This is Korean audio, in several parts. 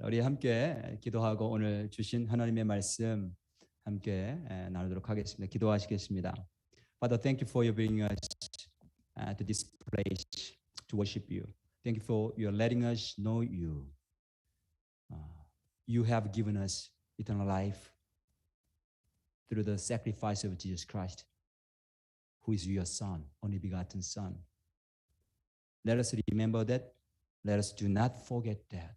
우리 함께 기도하고 오늘 주신 하나님의 말씀 함께 나누도록 하겠습니다. 기도하시겠습니다. Father, thank you for your bringing us to this place to worship you. Thank you for your letting us know you. You have given us eternal life through the sacrifice of Jesus Christ, who is your Son, only begotten Son. Let us remember that. Let us do not forget that.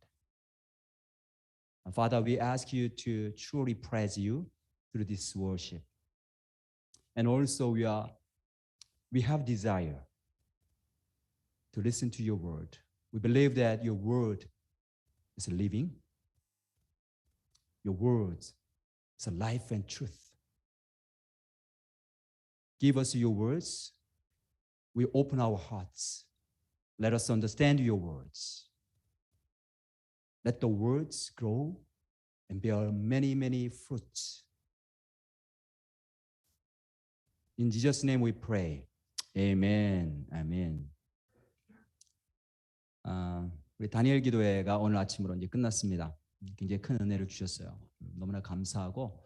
Father, we ask you to truly praise you through this worship. And also we have desire to listen to your word. We believe that your word is living. Your words is life and truth. Give us your words. We open our hearts. Let us understand your words. Let the words grow and bear many, many fruits. In Jesus' name we pray. Amen. Amen. 우리 다니엘 기도회가 오늘 아침으로 이제 끝났습니다. 굉장히 큰 은혜를 주셨어요. 너무나 감사하고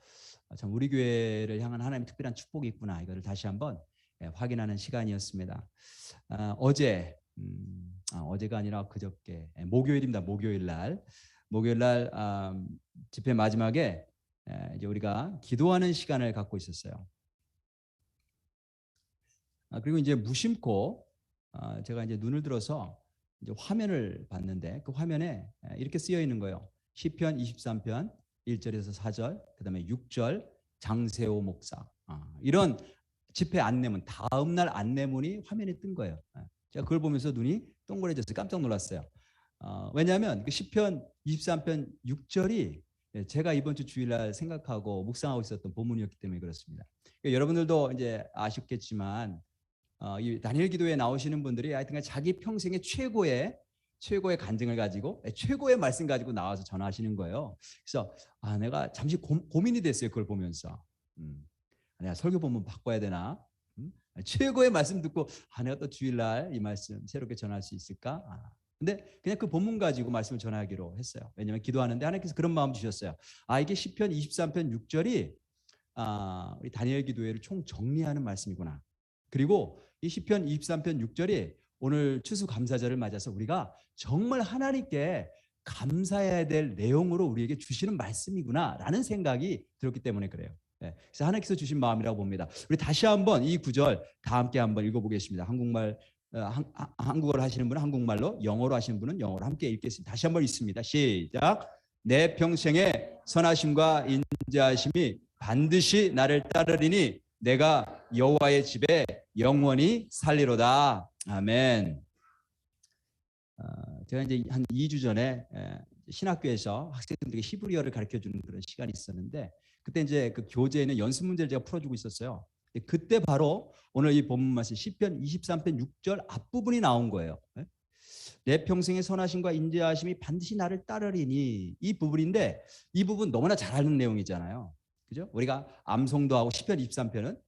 참 우리 교회를 향한 하나님의 특별한 축복이 있구나 이거를 다시 한번 확인하는 시간이었습니다. 어제가 아니라 그저께 목요일입니다. 목요일 날 집회 마지막에 이제 우리가 기도하는 시간을 갖고 있었어요. 그리고 이제 무심코 제가 이제 눈을 들어서 이제 화면을 봤는데 그 화면에 이렇게 쓰여 있는 거예요. 시편 23편 1절에서 4절, 그다음에 6절 장세호 목사. 이런 집회 안내문, 다음 날 안내문이 화면에 뜬 거예요. 제가 그걸 보면서 눈이 동그래져서 깜짝 놀랐어요. 왜냐하면 그 시편 23편 6절이 제가 이번 주 주일날 생각하고 묵상하고 있었던 본문이었기 때문에 그렇습니다. 그러니까 여러분들도 이제 아쉽겠지만 이 다니엘 기도에 나오시는 분들이 하여튼 자기 평생의 최고의 간증을 가지고 최고의 말씀 가지고 나와서 전하시는 거예요. 그래서 내가 잠시 고민이 됐어요. 그걸 보면서 내가 설교 본문 바꿔야 되나? 최고의 말씀 듣고 내가 또 주일날 이 말씀 새롭게 전할 수 있을까? 근데 그냥 그 본문 가지고 말씀을 전하기로 했어요. 왜냐하면 기도하는데 하나님께서 그런 마음 주셨어요. 이게 시편 23편 6절이 우리 다니엘 기도회를 총 정리하는 말씀이구나. 그리고 이 시편 23편 6절이 오늘 추수감사절을 맞아서 우리가 정말 하나님께 감사해야 될 내용으로 우리에게 주시는 말씀이구나라는 생각이 들었기 때문에 그래요. 그래서 하나님께서 주신 마음이라고 봅니다. 우리 다시 한번 이 구절 다 함께 한번 읽어보겠습니다. 한국어로 하시는 분은 한국말로, 영어로 하시는 분은 영어로 함께 읽겠습니다. 다시 한번 읽습니다. 시작. 내 평생의 선하심과 인자하심이 반드시 나를 따르리니 내가 여호와의 집에 영원히 살리로다. 아멘. 제가 이제 한 2주 전에 신학교에서 학생들에게 히브리어를 가르쳐주는 그런 시간이 있었는데 그때 이제 그 교재에는 연습 문제를 제가 풀어주고 있었어요. 그때 바로 오늘 이 본문 말씀 시편 23편 6절 앞부분이 나온 거예요. 내 평생의 선하심과 인자하심이 반드시 나를 따르리니 이 부분인데 이 부분 너무나 잘 아는 내용이잖아요. 그죠? 우리가 암송도 하고 시편 23편은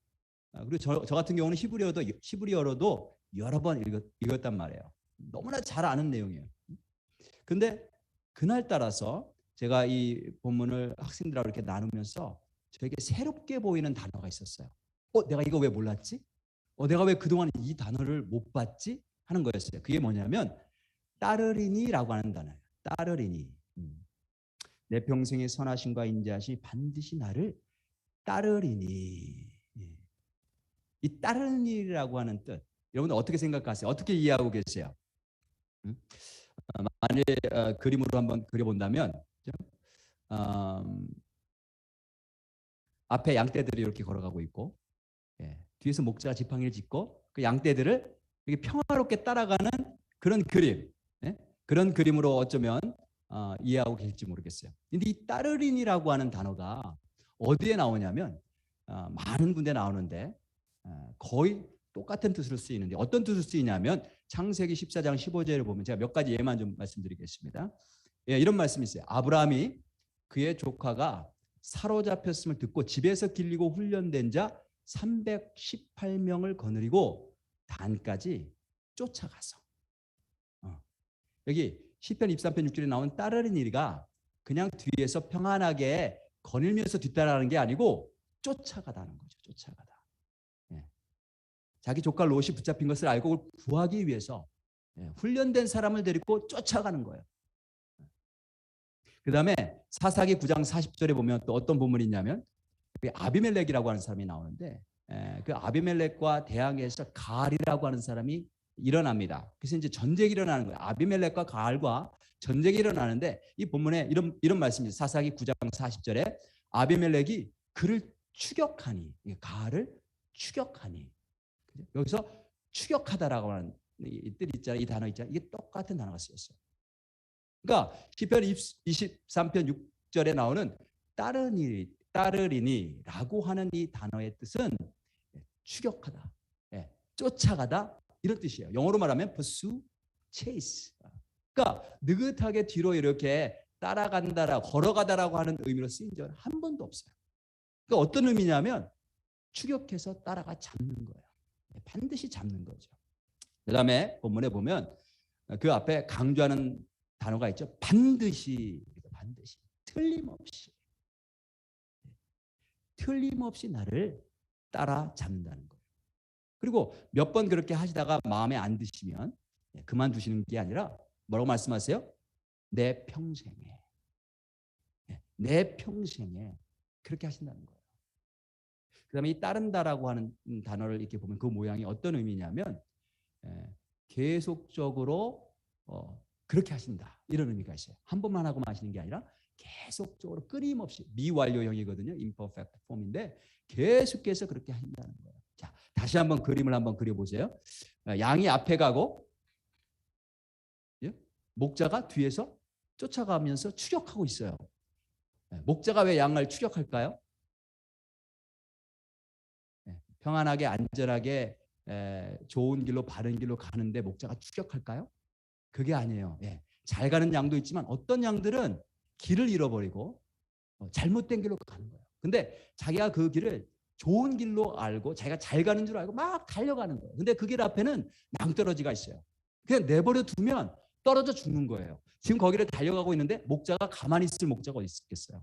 그리고 저 같은 경우는 히브리어로도 여러 번 읽었단 말이에요. 너무나 잘 아는 내용이에요. 근데 그날따라서 제가 이 본문을 학생들하고 이렇게 나누면서 저에게 새롭게 보이는 단어가 있었어요. 내가 이거 왜 몰랐지? 내가 왜 그동안 이 단어를 못 봤지? 하는 거였어요. 그게 뭐냐면 따르리니라고 하는 단어예요. 따르리니. 내 평생의 선하심과 인자하심이 반드시 나를 따르리니. 이 따르니라고 하는 뜻 여러분들 어떻게 생각하세요? 어떻게 이해하고 계세요? 만일 그림으로 한번 그려본다면 앞에 양떼들이 이렇게 걸어가고 있고 뒤에서 목자가 지팡이를 짚고 그 양떼들을 이렇게 평화롭게 따라가는 그런 그림, 그런 그림으로 어쩌면 이해하고 계실지 모르겠어요. 근데 이 따르린이라고 하는 단어가 어디에 나오냐면 많은 군데 나오는데 거의 똑같은 뜻으로 쓰이는데 어떤 뜻으로 쓰이냐면 창세기 14장 15절을 보면 제가 몇 가지 예만 좀 말씀드리겠습니다. 이런 말씀이 있어요. 아브라함이 그의 조카가 사로잡혔음을 듣고 집에서 길리고 훈련된 자 318명을 거느리고 단까지 쫓아가서 여기 시편 23편 6절에 나온 따르리니가 그냥 뒤에서 평안하게 거닐면서 뒤따라가는 게 아니고 쫓아가다는 거죠. 쫓아가다. 예. 자기 조카 롯이 붙잡힌 것을 알고 그걸 구하기 위해서 훈련된 사람을 데리고 쫓아가는 거예요. 그 다음에 사사기 9장 40절에 보면 또 어떤 본문이 있냐면 아비멜렉이라고 하는 사람이 나오는데 그 아비멜렉과 대항해서 가알이라고 하는 사람이 일어납니다. 그래서 이제 전쟁이 일어나는 거예요. 아비멜렉과 가알과 전쟁이 일어나는데 이 본문에 이런 말씀입니다. 사사기 9장 40절에 아비멜렉이 그를 추격하니, 가알을 추격하니. 여기서 추격하다라고 하는 이 뜻 있잖아요. 이 단어 있잖아요. 이게 똑같은 단어가 쓰였어요. 그러니까 시편 23편 6절에 나오는 따르리니라고 하는 이 단어의 뜻은 추격하다, 쫓아가다 이런 뜻이에요. 영어로 말하면 pursue, chase. 그러니까 느긋하게 뒤로 이렇게 따라간다라, 걸어가다라고 하는 의미로 쓰인 적은 한 번도 없어요. 그러니까 어떤 의미냐면 추격해서 따라가 잡는 거예요. 반드시 잡는 거죠. 그다음에 본문에 보면 그 앞에 강조하는 단어가 있죠. 반드시, 반드시, 틀림없이 나를 따라잡는다는 거예요. 그리고 몇 번 그렇게 하시다가 마음에 안 드시면 그만두시는 게 아니라 뭐라고 말씀하세요? 내 평생에, 내 평생에 그렇게 하신다는 거예요. 그다음에 이 따른다라고 하는 단어를 이렇게 보면 그 모양이 어떤 의미냐면 계속적으로 그렇게 하신다 이런 의미가 있어요. 한 번만 하고만 하시는 게 아니라 계속적으로 끊임없이 미완료형이거든요. imperfect form인데 계속해서 그렇게 하신다는 거예요. 자, 다시 한번 그림을 한번 그려보세요. 양이 앞에 가고 목자가 뒤에서 쫓아가면서 추격하고 있어요. 목자가 왜 양을 추격할까요? 평안하게 안전하게 좋은 길로 바른 길로 가는데 목자가 추격할까요? 그게 아니에요. 잘 가는 양도 있지만 어떤 양들은 길을 잃어버리고 잘못된 길로 가는 거예요. 근데 자기가 그 길을 좋은 길로 알고 자기가 잘 가는 줄 알고 막 달려가는 거예요. 근데 그 길 앞에는 낭떠러지가 있어요. 그냥 내버려 두면 떨어져 죽는 거예요. 지금 거기를 달려가고 있는데 목자가 가만히 있을 목자가 어디 있겠어요.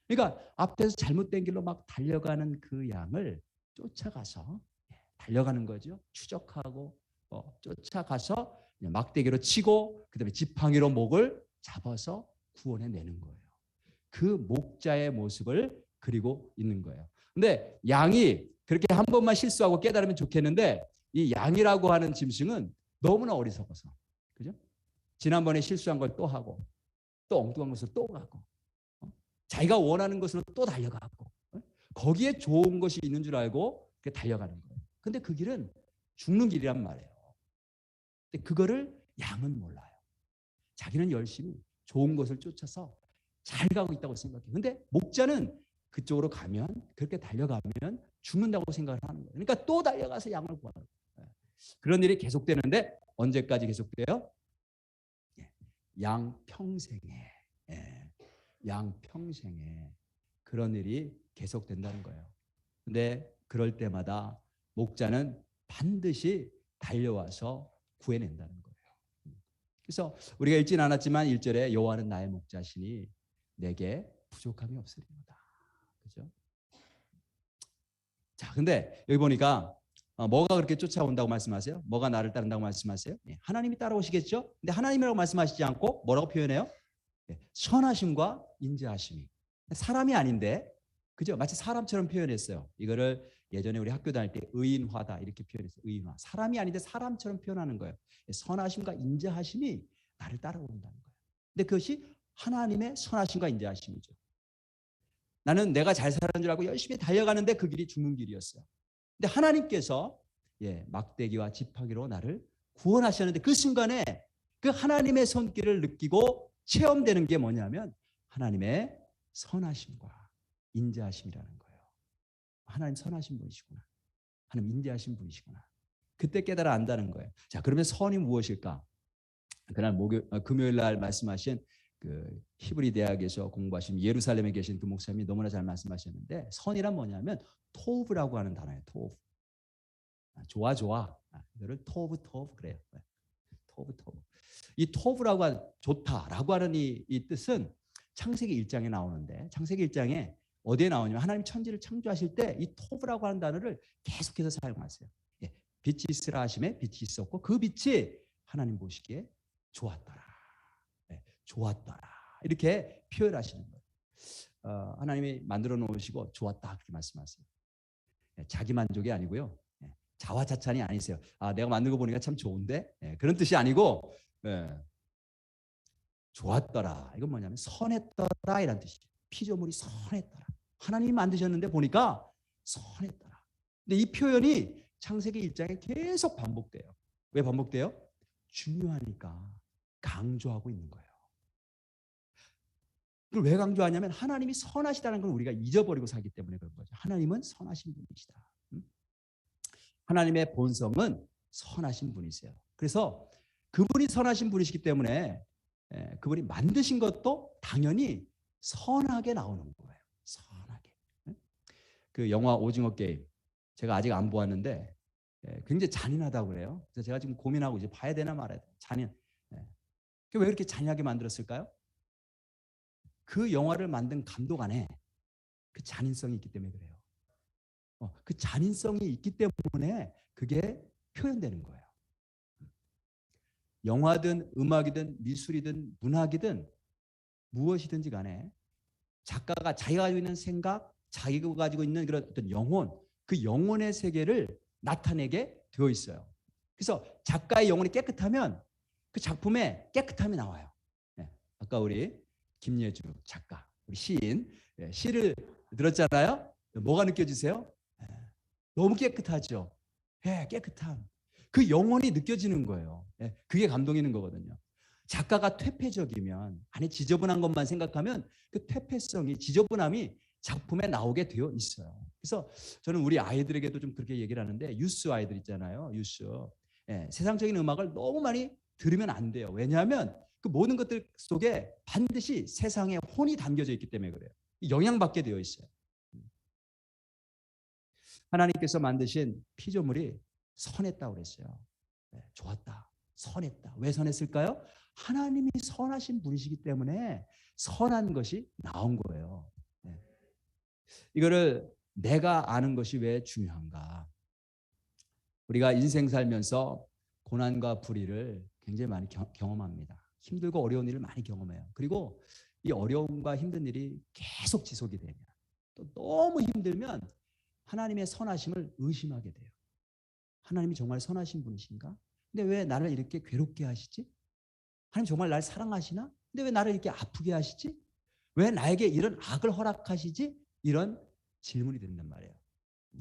그러니까 앞에서 잘못된 길로 막 달려가는 그 양을 쫓아가서 달려가는 거죠. 추적하고 쫓아가서 막대기로 치고 그다음에 지팡이로 목을 잡아서 구원해내는 거예요. 그 목자의 모습을 그리고 있는 거예요. 근데 양이 그렇게 한 번만 실수하고 깨달으면 좋겠는데 이 양이라고 하는 짐승은 너무나 어리석어서, 그죠? 지난번에 실수한 걸 또 하고 또 엉뚱한 것을 또 가고 자기가 원하는 것으로 또 달려가고 거기에 좋은 것이 있는 줄 알고 달려가는 거예요. 근데 그 길은 죽는 길이란 말이에요. 근데 그거를 양은 몰라요. 자기는 열심히 좋은 것을 쫓아서 잘 가고 있다고 생각해요. 근데 목자는 그쪽으로 가면, 그렇게 달려가면 죽는다고 생각을 하는 거예요. 그러니까 또 달려가서 양을 구하는 거예요. 그런 일이 계속되는데 언제까지 계속돼요? 양 평생에, 양 평생에 그런 일이 계속된다는 거예요. 근데 그럴 때마다 목자는 반드시 달려와서 구해낸다는 거예요. 그래서 우리가 읽진 않았지만 1절에 여호와는 나의 목자시니 내게 부족함이 없으리로다. 그죠? 자, 근데 여기 보니까 뭐가 그렇게 쫓아온다고 말씀하세요? 뭐가 나를 따른다고 말씀하세요? 하나님이 따라오시겠죠? 근데 하나님이라고 말씀하시지 않고 뭐라고 표현해요? 선하심과 인자하심이. 사람이 아닌데, 그죠? 마치 사람처럼 표현했어요. 이거를 예전에 우리 학교 다닐 때 의인화다 이렇게 표현했어요. 의인화. 사람이 아닌데 사람처럼 표현하는 거예요. 선하심과 인자하심이 나를 따라온다는 거예요. 근데 그것이 하나님의 선하심과 인자하심이죠. 나는 내가 잘 사는 줄 알고 열심히 달려가는데 그 길이 죽는 길이었어요. 근데 하나님께서 막대기와 지팡이로 나를 구원하셨는데 그 순간에 그 하나님의 손길을 느끼고 체험되는 게 뭐냐면 하나님의 선하심과 인자하심이라는 거예요. 하나님 선하신 분이시구나. 하나님 인자하신 분이시구나. 그때 깨달아 안다는 거예요. 자, 그러면 선이 무엇일까? 그날 금요일 날 말씀하신 그 히브리 대학에서 공부하신 예루살렘에 계신 그 목사님이 너무나 잘 말씀하셨는데 선이란 뭐냐면 토브라고 하는 단어예요. 토브. 좋아. 이거를 토브 그래요. 토브. 이 토브라고 하는 좋다라고 하는 이 뜻은 창세기 1장에 나오는데 창세기 1장에 어디에 나오냐면 하나님 천지를 창조하실 때 이 토브라고 하는 단어를 계속해서 사용하세요. 예, 빛이 있으라 하심에 빛이 있었고 그 빛이 하나님 보시기에 좋았더라. 예, 좋았더라. 이렇게 표현하시는 거예요. 하나님이 만들어 놓으시고 좋았다 그렇게 말씀하세요. 예, 자기 만족이 아니고요. 예, 자화자찬이 아니세요. 내가 만든 거 보니까 참 좋은데 그런 뜻이 아니고 좋았더라. 이건 뭐냐면 선했더라 이란 뜻이에요. 피조물이 선했더라. 하나님이 만드셨는데 보니까 선했더라. 근데 이 표현이 창세기 1장에 계속 반복돼요. 왜 반복돼요? 중요하니까 강조하고 있는 거예요. 그걸 왜 강조하냐면 하나님이 선하시다는 걸 우리가 잊어버리고 살기 때문에 그런 거죠. 하나님은 선하신 분이시다. 하나님의 본성은 선하신 분이세요. 그래서 그분이 선하신 분이시기 때문에 그분이 만드신 것도 당연히 선하게 나오는 거예요. 선하게. 그 영화 오징어 게임 제가 아직 안 보았는데 굉장히 잔인하다고 그래요. 그래서 제가 지금 고민하고 이제 봐야 되나 말아야 되나. 잔인. 왜 그렇게 잔인하게 만들었을까요? 그 영화를 만든 감독 안에 그 잔인성이 있기 때문에 그래요. 그 잔인성이 있기 때문에 그게 표현되는 거예요. 영화든 음악이든 미술이든 문학이든 무엇이든지 간에 작가가 자기가 가지고 있는 생각, 자기가 가지고 있는 그런 어떤 영혼, 그 영혼의 세계를 나타내게 되어 있어요. 그래서 작가의 영혼이 깨끗하면 그 작품에 깨끗함이 나와요. 아까 우리 김예주 작가, 우리 시인 시를 들었잖아요. 뭐가 느껴지세요? 너무 깨끗하죠. 깨끗함. 그 영혼이 느껴지는 거예요. 그게 감동 있는 거거든요. 작가가 퇴폐적이면 안에 지저분한 것만 생각하면 그 퇴폐성이 지저분함이 작품에 나오게 되어 있어요. 그래서 저는 우리 아이들에게도 좀 그렇게 얘기를 하는데 유스 아이들 있잖아요. 유스. 세상적인 음악을 너무 많이 들으면 안 돼요. 왜냐하면 그 모든 것들 속에 반드시 세상의 혼이 담겨져 있기 때문에 그래요. 영향받게 되어 있어요. 하나님께서 만드신 피조물이 선했다고 그랬어요. 좋았다. 선했다. 왜 선했을까요? 하나님이 선하신 분이시기 때문에 선한 것이 나온 거예요. 이거를 내가 아는 것이 왜 중요한가? 우리가 인생 살면서 고난과 불의를 굉장히 많이 경험합니다. 힘들고 어려운 일을 많이 경험해요. 그리고 이 어려움과 힘든 일이 계속 지속이 되면 또 너무 힘들면 하나님의 선하심을 의심하게 돼요. 하나님이 정말 선하신 분이신가? 근데 왜 나를 이렇게 괴롭게 하시지? 하나님 정말 날 사랑하시나? 근데 왜 나를 이렇게 아프게 하시지? 왜 나에게 이런 악을 허락하시지? 이런 질문이 된단 말이에요.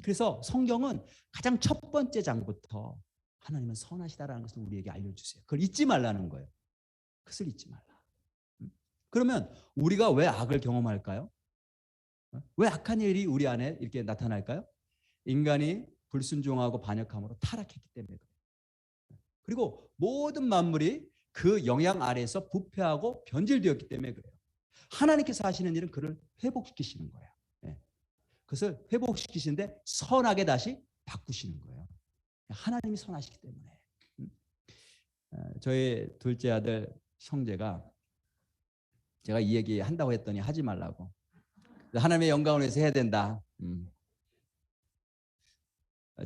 그래서 성경은 가장 첫 번째 장부터 하나님은 선하시다라는 것을 우리에게 알려주세요. 그걸 잊지 말라는 거예요. 그것을 잊지 말라. 그러면 우리가 왜 악을 경험할까요? 왜 악한 일이 우리 안에 이렇게 나타날까요? 인간이 불순종하고 반역함으로 타락했기 때문에 그래요. 그리고 모든 만물이 그 영향 아래에서 부패하고 변질되었기 때문에 그래요. 하나님께서 하시는 일은 그를 회복시키시는 거예요. 그것을 회복시키시는데 선하게 다시 바꾸시는 거예요. 하나님이 선하시기 때문에. 저희 둘째 아들 형제가 제가 이 얘기 한다고 했더니 하지 말라고. 하나님의 영광을 위해서 해야 된다.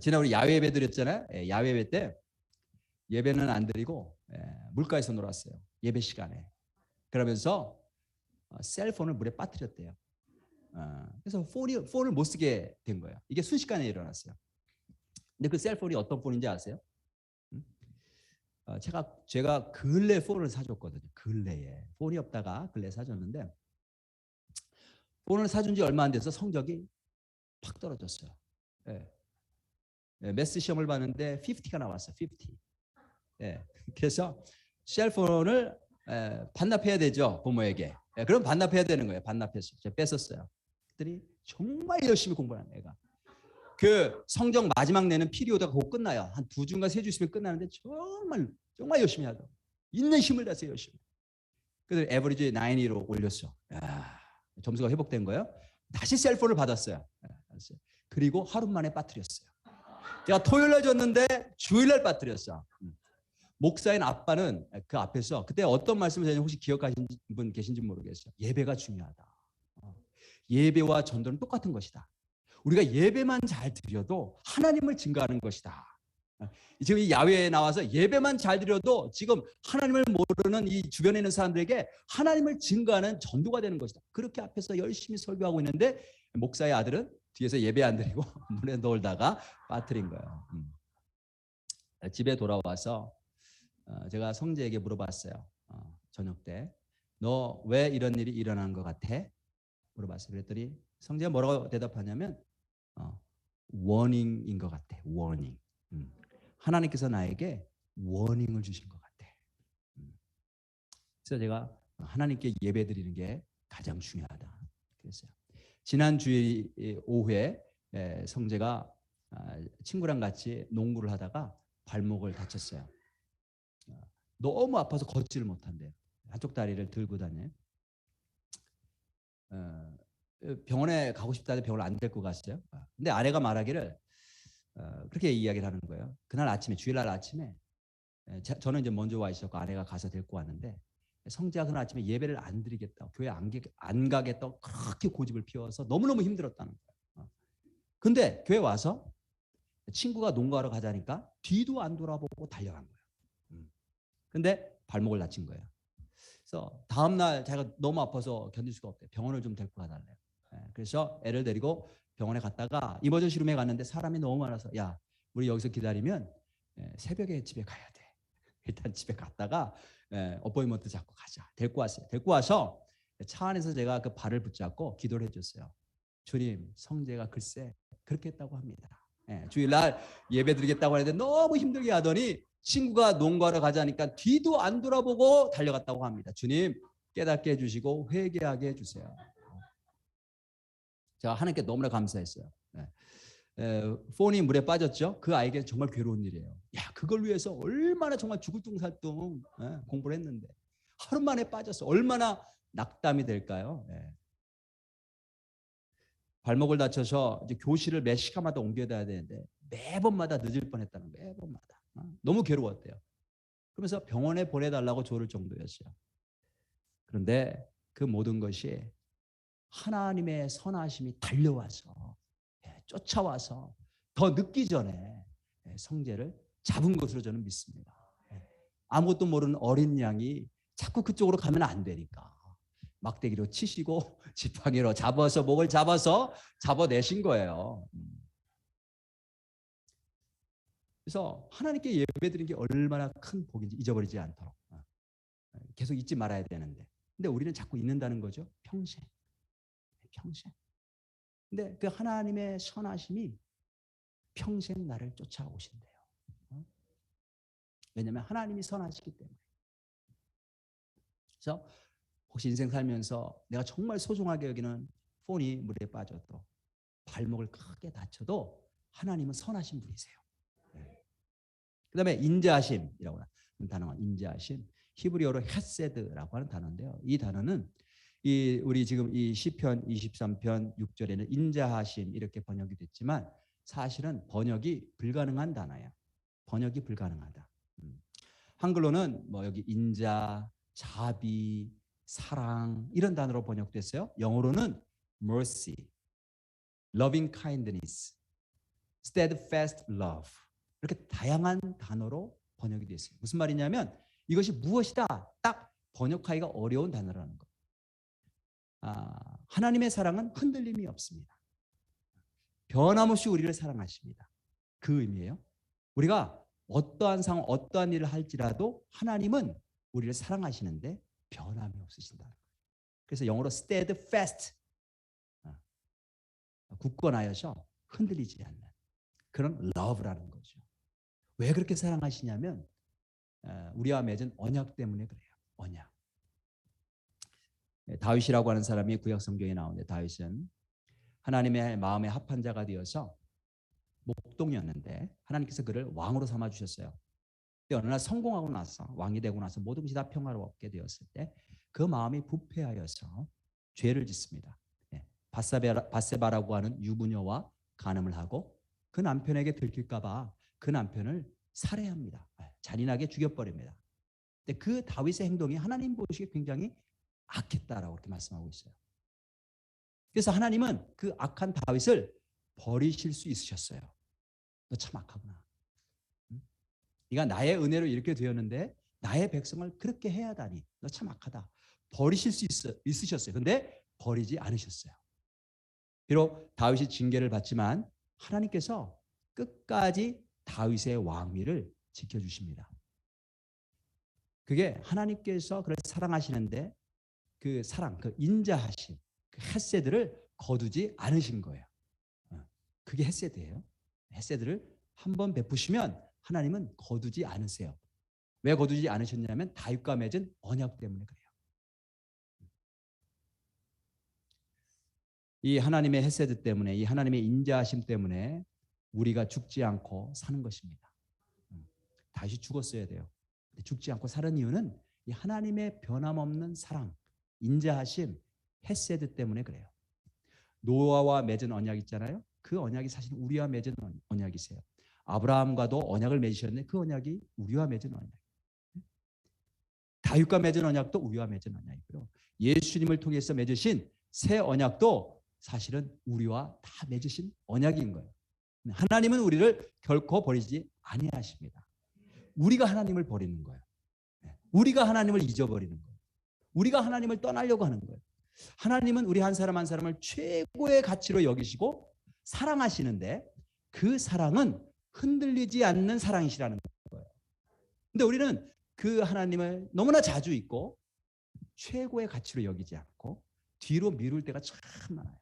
지난 우리 야외 예배 드렸잖아요. 야외 예배 때 예배는 안 드리고 물가에서 놀았어요. 예배 시간에. 그러면서 셀폰을 물에 빠뜨렸대요. 그래서 폰을 못 쓰게 된 거예요. 이게 순식간에 일어났어요. 근데 그 셀폰이 어떤 폰인지 아세요? 제가 근래 폰을 사줬거든요. 근래에. 폰이 없다가 근래 사줬는데 폰을 사준 지 얼마 안 돼서 성적이 팍 떨어졌어요. 매스 시험을 봤는데 50가 나왔어요. 50. 그래서 셀폰을 반납해야 되죠. 부모에게. 그럼 반납해야 되는 거예요. 반납해서 제가 뺐었어요. 그랬더니 정말 열심히 공부하는 애가. 그 성적 마지막 내는 피리오드가 곧 끝나요. 한 2주인가 3주 있으면 끝나는데 정말 열심히 하더라고요. 있는 힘을 다해서 열심히. 그래서 에버리지 9로 올렸어. 점수가 회복된 거예요. 다시 셀폰을 받았어요. 그리고 하루 만에 빠뜨렸어요. 제가 토요일 날 줬는데 주일 날 빠뜨렸어. 목사인 아빠는 그 앞에서 그때 어떤 말씀을 하셨는지 혹시 기억하신 분 계신지 모르겠어요. 예배가 중요하다. 예배와 전도는 똑같은 것이다. 우리가 예배만 잘 드려도 하나님을 증거하는 것이다. 지금 이 야외에 나와서 예배만 잘 드려도 지금 하나님을 모르는 이 주변에 있는 사람들에게 하나님을 증거하는 전도가 되는 것이다. 그렇게 앞에서 열심히 설교하고 있는데 목사의 아들은 뒤에서 예배 안 드리고 물에 놀다가 빠뜨린 거예요. 집에 돌아와서 제가 성재에게 물어봤어요. 저녁 때 너 왜 이런 일이 일어난 것 같아? 물어봤어요. 그랬더니 성재가 뭐라고 대답하냐면 워닝인 것 같아. 워닝. 하나님께서 나에게 워닝을 주신 것 같아. 그래서 제가 하나님께 예배드리는 게 가장 중요하다. 그랬어요. 지난 주일 오후에 성재가 친구랑 같이 농구를 하다가 발목을 다쳤어요. 너무 아파서 걷지를 못한대요. 한쪽 다리를 들고 다녀요. 병원에 가고 싶다는데 병원을 안 데리고 갔어요. 근데 아내가 말하기를 그렇게 이야기를 하는 거예요. 그날 아침에 주일날 아침에 저는 이제 먼저 와 있었고 아내가 가서 데리고 왔는데 성재가 그날 아침에 예배를 안 드리겠다, 교회 안 가겠다 그렇게 고집을 피워서 너무너무 힘들었다는 거예요. 근데 교회 와서 친구가 농구하러 가자니까 뒤도 안 돌아보고 달려간 거예요. 근데 발목을 다친 거예요. 그래서 다음날 자기가 너무 아파서 견딜 수가 없대요. 병원을 좀 데리고 가달래요. 그래서 애를 데리고 병원에 갔다가 이머전시 룸에 갔는데 사람이 너무 많아서 야 우리 여기서 기다리면 새벽에 집에 가야 돼. 일단 집에 갔다가 어포인먼트 잡고 가자. 데리고 왔어요. 데리고 와서 차 안에서 제가 그 발을 붙잡고 기도를 해줬어요. 주님, 성재가 글쎄 그렇게 했다고 합니다. 주일날 예배 드리겠다고 하는데 너무 힘들게 하더니 친구가 농구하러 가자니까 뒤도 안 돌아보고 달려갔다고 합니다. 주님, 깨닫게 해주시고 회개하게 해주세요. 제가 하나님께 너무나 감사했어요. 폰이 물에 빠졌죠. 그 아이에게 정말 괴로운 일이에요. 야, 그걸 위해서 얼마나 정말 죽을 둥살둥 공부를 했는데 하루 만에 빠졌어. 얼마나 낙담이 될까요? 발목을 다쳐서 이제 교실을 매 시간마다 옮겨야 되는데 매번마다 늦을 뻔했다는 거예요. 매번마다 너무 괴로웠대요. 그러면서 병원에 보내달라고 조를 정도였어요. 그런데 그 모든 것이 하나님의 선하심이 달려와서 쫓아와서 더 늦기 전에 성재를 잡은 것으로 저는 믿습니다. 아무것도 모르는 어린 양이 자꾸 그쪽으로 가면 안 되니까 막대기로 치시고 지팡이로 잡아서 목을 잡아서 잡아내신 거예요. 그래서 하나님께 예배드리는 게 얼마나 큰 복인지 잊어버리지 않도록 계속 잊지 말아야 되는데 근데 우리는 자꾸 잊는다는 거죠. 평생. 근데 그 하나님의 선하심이 평생 나를 쫓아오신대요. 왜냐하면 하나님이 선하시기 때문에. 그래서 혹시 인생 살면서 내가 정말 소중하게 여기는 폰이 물에 빠져도 발목을 크게 다쳐도 하나님은 선하신 분이세요. 그 다음에 인자하심이라고 하는 단어가 인자하심, 히브리어로 헤세드라고 하는 단어인데요. 이 단어는 우리 지금 이 시편 23편 6절에는 인자하심 이렇게 번역이 됐지만 사실은 번역이 불가능한 단어예요. 번역이 불가능하다. 한글로는 뭐 여기 인자, 자비, 사랑 이런 단어로 번역됐어요. 영어로는 mercy, loving kindness, steadfast love 이렇게 다양한 단어로 번역이 됐어요. 무슨 말이냐면 이것이 무엇이다 딱 번역하기가 어려운 단어라는 거. 하나님의 사랑은 흔들림이 없습니다. 변함없이 우리를 사랑하십니다. 그 의미예요. 우리가 어떠한 상황, 어떠한 일을 할지라도 하나님은 우리를 사랑하시는데 변함이 없으신다. 그래서 영어로 steadfast, 굳건하여서 흔들리지 않는 그런 love라는 거죠. 왜 그렇게 사랑하시냐면 우리와 맺은 언약 때문에 그래요. 언약. 다윗이라고 하는 사람이 구약 성경에 나오는데 다윗은 하나님의 마음에 합한 자가 되어서 목동이었는데 하나님께서 그를 왕으로 삼아 주셨어요. 근데 어느 날 성공하고 나서 왕이 되고 나서 모든 것이 다 평화롭게 되었을 때 그 마음이 부패하여서 죄를 짓습니다. 바세바라고 하는 유부녀와 간음을 하고 그 남편에게 들킬까 봐 그 남편을 살해합니다. 잔인하게 죽여버립니다. 근데 그 다윗의 행동이 하나님 보시기에 굉장히 악했다라고 그렇게 말씀하고 있어요. 그래서 하나님은 그 악한 다윗을 버리실 수 있으셨어요. 너 참 악하구나. 네가 나의 은혜로 이렇게 되었는데 나의 백성을 그렇게 해야 하다니 너 참 악하다. 버리실 수 있으셨어요. 근데 버리지 않으셨어요. 비록 다윗이 징계를 받지만 하나님께서 끝까지 다윗의 왕위를 지켜주십니다. 그게 하나님께서 그를 사랑하시는데 그 사랑, 그 인자하심, 그 헤세드를 거두지 않으신 거예요. 그게 헤세드예요. 헤세드를 한번 베푸시면 하나님은 거두지 않으세요. 왜 거두지 않으셨냐면 다윗과 맺은 언약 때문에 그래요. 이 하나님의 헤세드 때문에, 이 하나님의 인자하심 때문에 우리가 죽지 않고 사는 것입니다. 다시 죽었어야 돼요. 죽지 않고 사는 이유는 이 하나님의 변함없는 사랑, 인자하심, 헤세드 때문에 그래요. 노아와 맺은 언약 있잖아요. 그 언약이 사실 우리와 맺은 언약이세요. 아브라함과도 언약을 맺으셨는데 그 언약이 우리와 맺은 언약. 다윗과 맺은 언약도 우리와 맺은 언약이고요. 예수님을 통해서 맺으신 새 언약도 사실은 우리와 다 맺으신 언약인 거예요. 하나님은 우리를 결코 버리지 아니하십니다. 우리가 하나님을 버리는 거예요. 우리가 하나님을 잊어버리는 거예요. 우리가 하나님을 떠나려고 하는 거예요. 하나님은 우리 한 사람 한 사람을 최고의 가치로 여기시고 사랑하시는데 그 사랑은 흔들리지 않는 사랑이시라는 거예요. 근데 우리는 그 하나님을 너무나 자주 잊고 최고의 가치로 여기지 않고 뒤로 미룰 때가 참 많아요.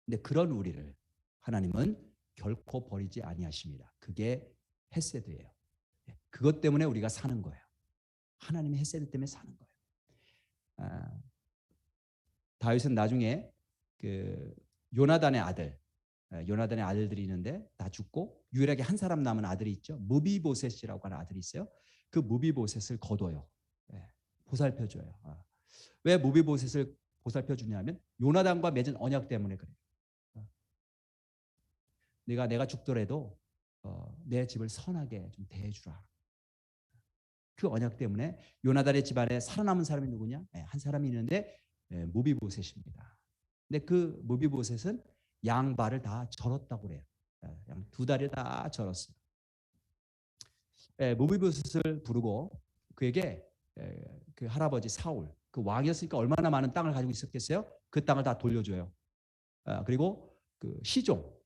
근데 그런 우리를 하나님은 결코 버리지 아니하십니다. 그게 헤세드예요. 그것 때문에 우리가 사는 거예요. 하나님의 헤세드 때문에 사는 거예요. 다윗은 나중에 그 요나단의 아들들이 있는데 다 죽고 유일하게 한 사람 남은 아들이 있죠. 무비보셋이라고 하는 아들이 있어요. 그 무비보셋을 거둬요. 보살펴줘요. 왜 무비보셋을 보살펴주냐면 요나단과 맺은 언약 때문에 그래요. 내가 죽더라도 내 집을 선하게 좀 대해주라. 그 언약 때문에 요나단의 집안에 살아남은 사람이 누구냐? 한 사람이 있는데 무비보셋입니다. 근데 그 무비보셋은 양발을 다 절었다고 그래요. 양 두 다리 다 절었어요. 무비보셋을 부르고 그에게 그 할아버지 사울, 그 왕이었으니까 얼마나 많은 땅을 가지고 있었겠어요? 그 땅을 다 돌려줘요. 그리고 그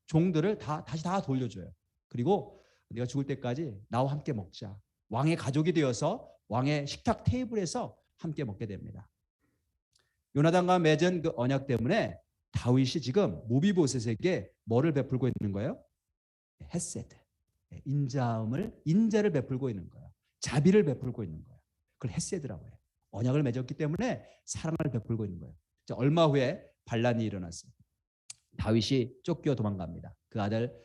종들을 다시 다 돌려줘요. 그리고 네가 죽을 때까지 나와 함께 먹자. 왕의 가족이 되어서 왕의 식탁 테이블에서 함께 먹게 됩니다. 요나단과 맺은 그 언약 때문에 다윗이 지금 무비보셋에게 뭐를 베풀고 있는 거예요? 헤세드, 인자를 베풀고 있는 거예요. 자비를 베풀고 있는 거예요. 그걸 헤세드라고 해요. 언약을 맺었기 때문에 사랑을 베풀고 있는 거예요. 얼마 후에 반란이 일어났어요. 다윗이 쫓겨 도망갑니다. 그 아들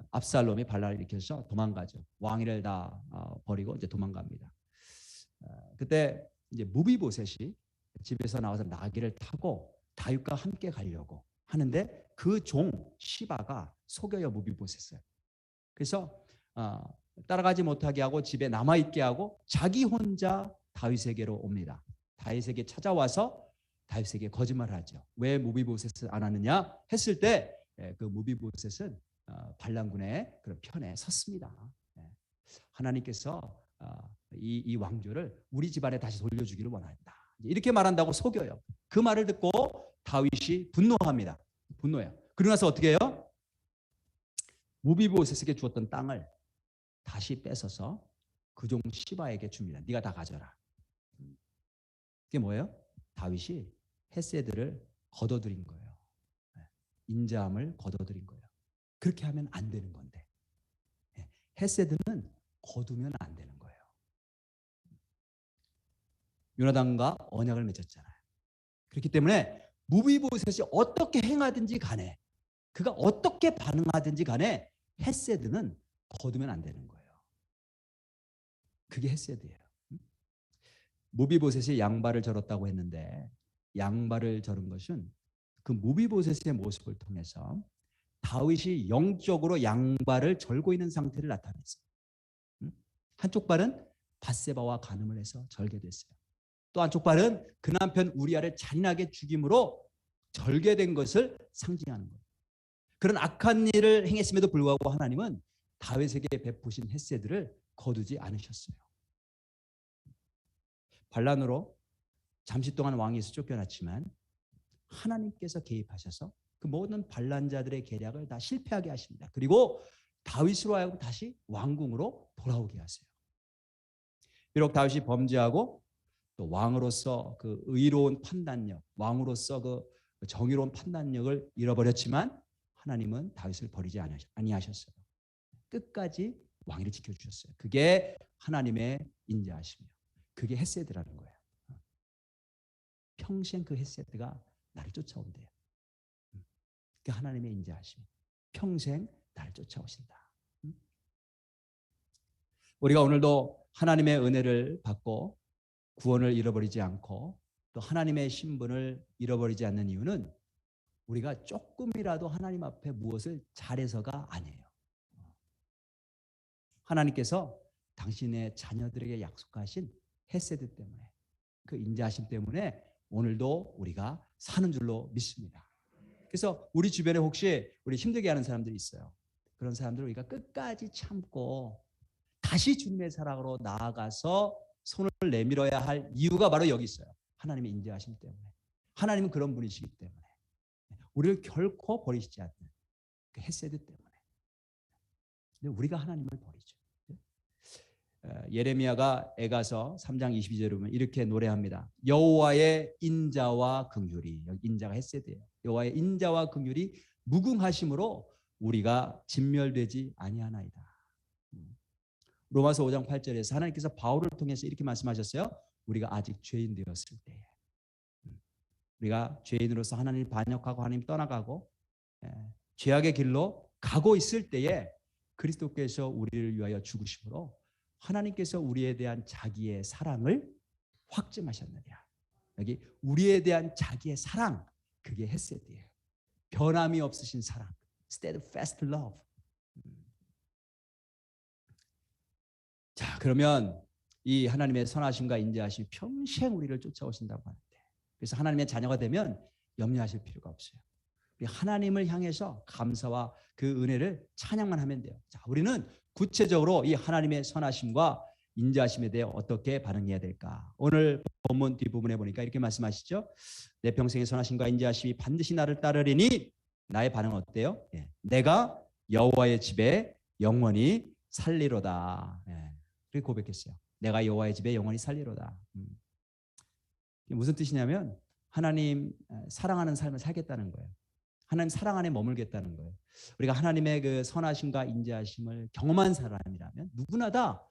압살롬이 반란을 일으켜서 도망가죠. 왕위를 다 버리고 이제 도망갑니다. 그때 이제 무비보셋이 집에서 나와서 나귀를 타고 다윗과 함께 가려고 하는데 그 종 시바가 속여요 무비보셋을. 그래서 따라가지 못하게 하고 집에 남아 있게 하고 자기 혼자 다윗에게로 옵니다. 다윗에게 찾아와서 다윗에게 거짓말을 하죠. 왜 무비보셋을 안 하느냐 했을 때 그 무비보셋은 반란군의 그런 편에 섰습니다. 하나님께서 이 왕조를 우리 집안에 다시 돌려주기를 원한다. 이렇게 말한다고 속여요. 그 말을 듣고 다윗이 분노합니다. 분노해요. 그러고 나서 어떻게 해요? 무비보셋에게 주었던 땅을 다시 뺏어서 그 종 시바에게 줍니다. 네가 다 가져라. 그게 뭐예요? 다윗이 헤세드를 거둬들인 거예요. 인자함을 거둬들인 거예요. 그렇게 하면 안 되는 건데 헤세드는 거두면 안 되는 거예요. 요나단과 언약을 맺었잖아요. 그렇기 때문에 무비보셋이 어떻게 행하든지 간에 그가 어떻게 반응하든지 간에 헤세드는 거두면 안 되는 거예요. 그게 헤세드예요. 무비보셋이 양발을 절었다고 했는데 양발을 절은 것은 그 무비보셋의 모습을 통해서 다윗이 영적으로 양발을 절고 있는 상태를 나타냈어요. 한쪽 발은 밧세바와 간음을 해서 절개됐어요. 또 한쪽 발은 그 남편 우리아를 잔인하게 죽임으로 절개된 것을 상징하는 거예요. 그런 악한 일을 행했음에도 불구하고 하나님은 다윗에게 베푸신 헤세드를 거두지 않으셨어요. 반란으로 잠시 동안 왕위에서 쫓겨났지만 하나님께서 개입하셔서 그 모든 반란자들의 계략을 다 실패하게 하십니다. 그리고 다윗으로 하여금 다시 왕궁으로 돌아오게 하세요. 비록 다윗이 범죄하고 또 왕으로서 그 의로운 판단력, 왕으로서 그 정의로운 판단력을 잃어버렸지만 하나님은 다윗을 버리지 아니하셨어요. 끝까지 왕위를 지켜주셨어요. 그게 하나님의 인자하심이에요. 그게 헤세드라는 거예요. 평생 그 헤세드가 나를 쫓아온대요. 그게 하나님의 인자하심. 평생 나를 쫓아오신다. 우리가 오늘도 하나님의 은혜를 받고 구원을 잃어버리지 않고 또 하나님의 신분을 잃어버리지 않는 이유는 우리가 조금이라도 하나님 앞에 무엇을 잘해서가 아니에요. 하나님께서 당신의 자녀들에게 약속하신 헤세드 때문에, 그 인자하심 때문에 오늘도 우리가 사는 줄로 믿습니다. 그래서 우리 주변에 혹시 우리 힘들게 하는 사람들이 있어요. 그런 사람들을 우리가 끝까지 참고 다시 주님의 사랑으로 나아가서 손을 내밀어야 할 이유가 바로 여기 있어요. 하나님의 인자하심 때문에. 하나님은 그런 분이시기 때문에. 우리를 결코 버리시지 않는 그 헤세드 때문에. 근데 우리가 하나님을 버리죠. 예레미야가 에가서 3장 22절에 보면 이렇게 노래합니다. 여호와의 인자와 긍휼이, 여기 인자가 헤세드예요. 여호와의 인자와 긍휼이 무궁하심으로 우리가 진멸되지 아니하나이다. 로마서 5장 8절에서 하나님께서 바울을 통해서 이렇게 말씀하셨어요. 우리가 아직 죄인 되었을 때에, 우리가 죄인으로서 하나님을 반역하고 하나님 떠나가고 죄악의 길로 가고 있을 때에 그리스도께서 우리를 위하여 죽으심으로 하나님께서 우리에 대한 자기의 사랑을 확증하셨느냐. 여기 우리에 대한 자기의 사랑, 그게 헤세드예요. 변함이 없으신 사랑, steadfast love. 자, 그러면 이 하나님의 선하심과 인자하심이 평생 우리를 쫓아오신다고 하는데, 그래서 하나님의 자녀가 되면 염려하실 필요가 없어요. 우리 하나님을 향해서 감사와 그 은혜를 찬양만 하면 돼요. 자, 우리는 구체적으로 이 하나님의 선하심과 인자하심에 대해 어떻게 반응해야 될까? 오늘 본문 뒷부분에 보니까 이렇게 말씀하시죠. 내 평생의 선하심과 인자하심이 반드시 나를 따르리니, 나의 반응은 어때요? 내가 여호와의 집에 영원히 살리로다. 그렇게 고백했어요. 내가 여호와의 집에 영원히 살리로다. 무슨 뜻이냐면 하나님 사랑하는 삶을 살겠다는 거예요. 하나님 사랑 안에 머물겠다는 거예요. 우리가 하나님의 그 선하심과 인자하심을 경험한 사람이라면 누구나 다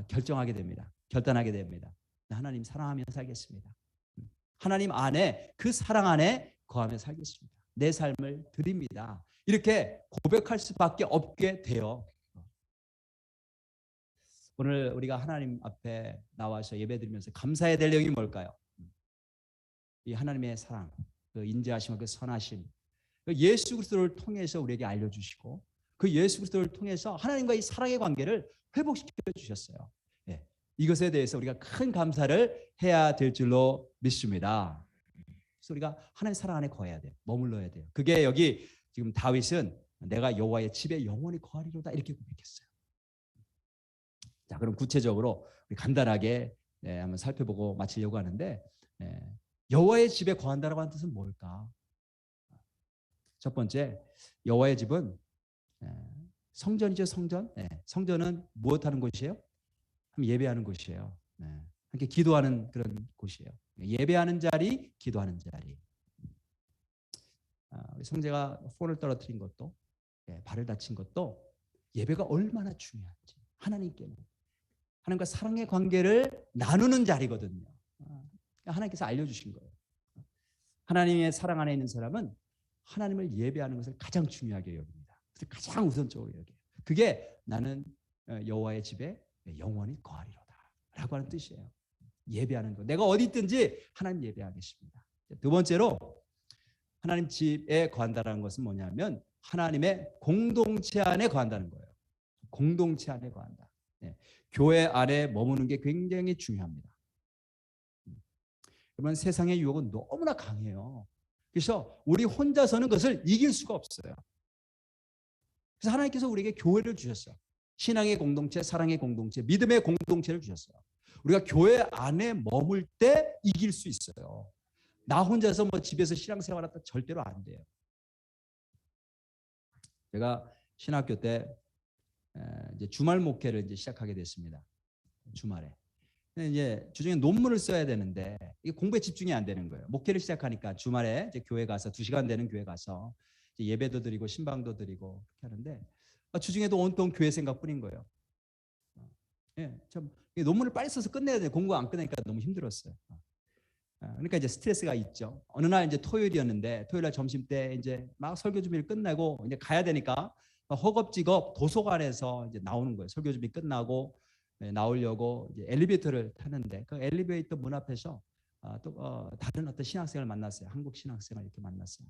결정하게 됩니다. 결단하게 됩니다. 하나님 사랑하며 살겠습니다. 하나님 안에, 그 사랑 안에 거하며 살겠습니다. 내 삶을 드립니다. 이렇게 고백할 수밖에 없게 돼요. 오늘 우리가 하나님 앞에 나와서 예배드리면서 감사해야 될 내용이 뭘까요? 이 하나님의 사랑, 그 인자하심과 그 선하심, 예수 그리스도를 통해서 우리에게 알려주시고 그 예수 그리스도를 통해서 하나님과 이 사랑의 관계를 회복시켜 주셨어요. 이것에 대해서 우리가 큰 감사를 해야 될 줄로 믿습니다. 그래서 우리가 하나님의 사랑 안에 거해야 돼요. 머물러야 돼요. 그게 여기 지금 다윗은 내가 여호와의 집에 영원히 거하리로다 이렇게 고백했어요. 자, 그럼 구체적으로 우리 간단하게 한번 살펴보고 마치려고 하는데, 여호와의 집에 거한다라고 하는 뜻은 뭘까? 첫 번째, 여호와의 집은 성전이죠. 성전. 성전은 무엇하는 곳이에요? 예배하는 곳이에요. 함께 기도하는 그런 곳이에요. 예배하는 자리, 기도하는 자리. 우리 성재가 폰을 떨어뜨린 것도, 발을 다친 것도 예배가 얼마나 중요한지, 하나님께는 하나님과 사랑의 관계를 나누는 자리거든요. 하나님께서 알려주신 거예요. 하나님의 사랑 안에 있는 사람은 하나님을 예배하는 것을 가장 중요하게 여깁니다. 그래서 가장 우선적으로 여겨요. 그게 나는 여호와의 집에 영원히 거하리로다 라고 하는 뜻이에요. 예배하는 것. 내가 어디 있든지 하나님 예배하겠습니다. 두 번째로 하나님 집에 거한다라는 것은 뭐냐면 하나님의 공동체 안에 거한다는 거예요. 공동체 안에 거한다. 네. 교회 안에 머무는 게 굉장히 중요합니다. 그러면 세상의 유혹은 너무나 강해요. 그래서 우리 혼자서는 그것을 이길 수가 없어요. 그래서 하나님께서 우리에게 교회를 주셨어요. 신앙의 공동체, 사랑의 공동체, 믿음의 공동체를 주셨어요. 우리가 교회 안에 머물 때 이길 수 있어요. 나 혼자서 뭐 집에서 신앙생활하다 절대로 안 돼요. 제가 신학교 때 이제 주말 목회를 이제 시작하게 됐습니다. 주말에. 근데 이제 주중에 논문을 써야 되는데 이게 공부에 집중이 안 되는 거예요. 목회를 시작하니까 주말에 이제 교회 가서 2시간 되는 교회 가서 이제 예배도 드리고 신방도 드리고 그렇게 하는데 주중에도 온통 교회 생각뿐인 거예요. 예, 참 논문을 빨리 써서 끝내야 돼. 공부 안 끝내니까 너무 힘들었어요. 그러니까 이제 스트레스가 있죠. 어느 날 이제 토요일이었는데 토요일 날 점심 때 이제 막 설교 준비를 끝내고 이제 가야 되니까 허겁지겁 도서관에서 이제 나오는 거예요. 설교 준비 끝나고 나오려고 이제 엘리베이터를 타는데 그 엘리베이터 문 앞에서 또 다른 어떤 신학생을 만났어요. 한국 신학생을 이렇게 만났어요.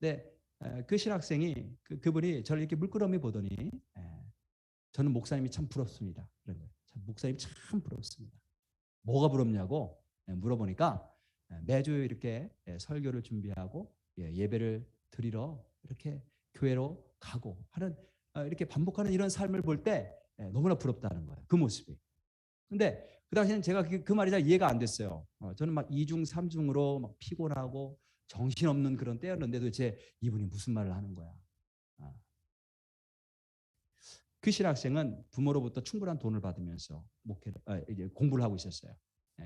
근데 그 신학생이 그분이 저를 이렇게 물끄러미 보더니 저는 목사님이 참 부럽습니다. 그런 거예요. 참 목사님 참 부럽습니다. 뭐가 부럽냐고 물어보니까 매주 이렇게 설교를 준비하고 예배를 드리러 이렇게 교회로 가고 하는 이렇게 반복하는 이런 삶을 볼 때 너무나 부럽다는 거예요. 그 모습이. 근데 그 당시에는 제가 그 말이 잘 이해가 안 됐어요. 저는 막 2중, 3중으로 막 피곤하고 정신없는 그런 때였는데 도대체 이분이 무슨 말을 하는 거야. 그 신학생은 부모로부터 충분한 돈을 받으면서 이제 공부를 하고 있었어요.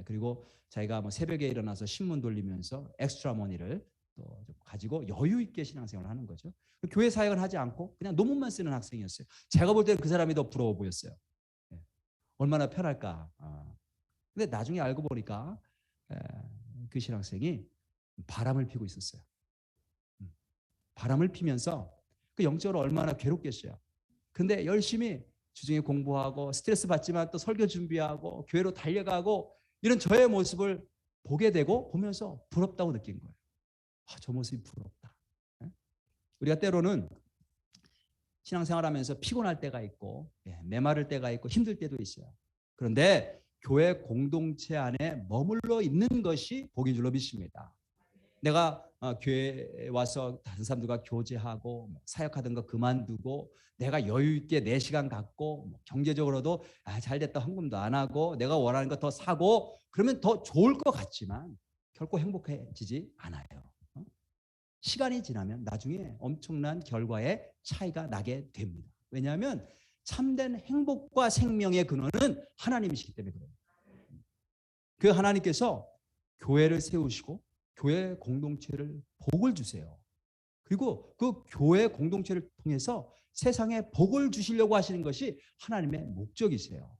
그리고 자기가 뭐 새벽에 일어나서 신문 돌리면서 엑스트라 머니를 또 가지고 여유 있게 신앙생활을 하는 거죠. 교회 사역을 하지 않고 그냥 논문만 쓰는 학생이었어요. 제가 볼 때는 그 사람이 더 부러워 보였어요. 얼마나 편할까. 근데 나중에 알고 보니까 그 신학생이 바람을 피고 있었어요. 바람을 피면서 그 영적으로 얼마나 괴롭겠어요. 근데 열심히 주중에 공부하고 스트레스 받지만 또 설교 준비하고 교회로 달려가고 이런 저의 모습을 보게 되고 보면서 부럽다고 느낀 거예요. 저 모습이 부럽다. 우리가 때로는 신앙생활하면서 피곤할 때가 있고 메마를 때가 있고 힘들 때도 있어요. 그런데 교회 공동체 안에 머물러 있는 것이 복인 줄로 믿습니다. 내가 교회에 와서 다른 사람들과 교제하고 사역하던 거 그만두고 내가 여유 있게 내 시간 갖고 경제적으로도 잘 됐다 헌금도 안 하고 내가 원하는 거 더 사고 그러면 더 좋을 것 같지만 결코 행복해지지 않아요. 시간이 지나면 나중에 엄청난 결과의 차이가 나게 됩니다. 왜냐하면 참된 행복과 생명의 근원은 하나님이시기 때문에 그래요. 그 하나님께서 교회를 세우시고 교회 공동체를 복을 주세요. 그리고 그 교회 공동체를 통해서 세상에 복을 주시려고 하시는 것이 하나님의 목적이세요.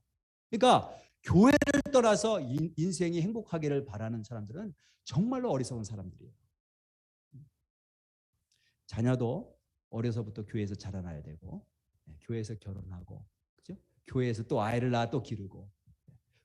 그러니까 교회를 떠나서 인생이 행복하기를 바라는 사람들은 정말로 어리석은 사람들이에요. 자녀도 어려서부터 교회에서 자라나야 되고 교회에서 결혼하고 그죠? 교회에서 또 아이를 낳아 또 기르고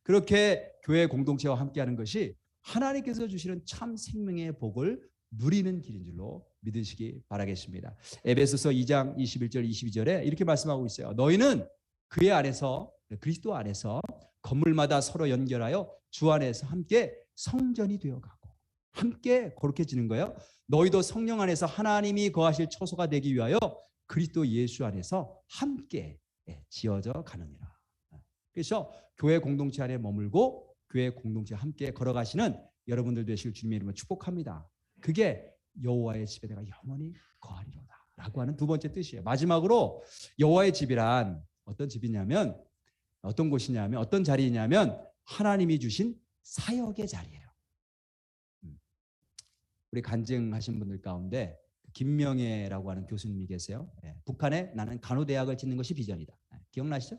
그렇게 교회 공동체와 함께하는 것이 하나님께서 주시는 참 생명의 복을 누리는 길인 줄로 믿으시기 바라겠습니다. 에베소서 2장 21절 22절에 이렇게 말씀하고 있어요. 너희는 그의 안에서 그리스도 안에서 건물마다 서로 연결하여 주 안에서 함께 성전이 되어가고 함께 거룩해지는 거예요. 너희도 성령 안에서 하나님이 거하실 처소가 되기 위하여 그리스도 예수 안에서 함께 지어져 가느니라. 그래서 교회 공동체 안에 머물고 교회 공동체와 함께 걸어가시는 여러분들 되실 주님의 이름으로 축복합니다. 그게 여호와의 집에 내가 영원히 거하리로다 라고 하는 두 번째 뜻이에요. 마지막으로 여호와의 집이란 어떤 집이냐면 어떤 곳이냐면 어떤 자리냐면 하나님이 주신 사역의 자리예요. 우리 간증하신 분들 가운데 김명애라고 하는 교수님이 계세요. 북한에 나는 간호대학을 짓는 것이 비전이다. 기억나시죠?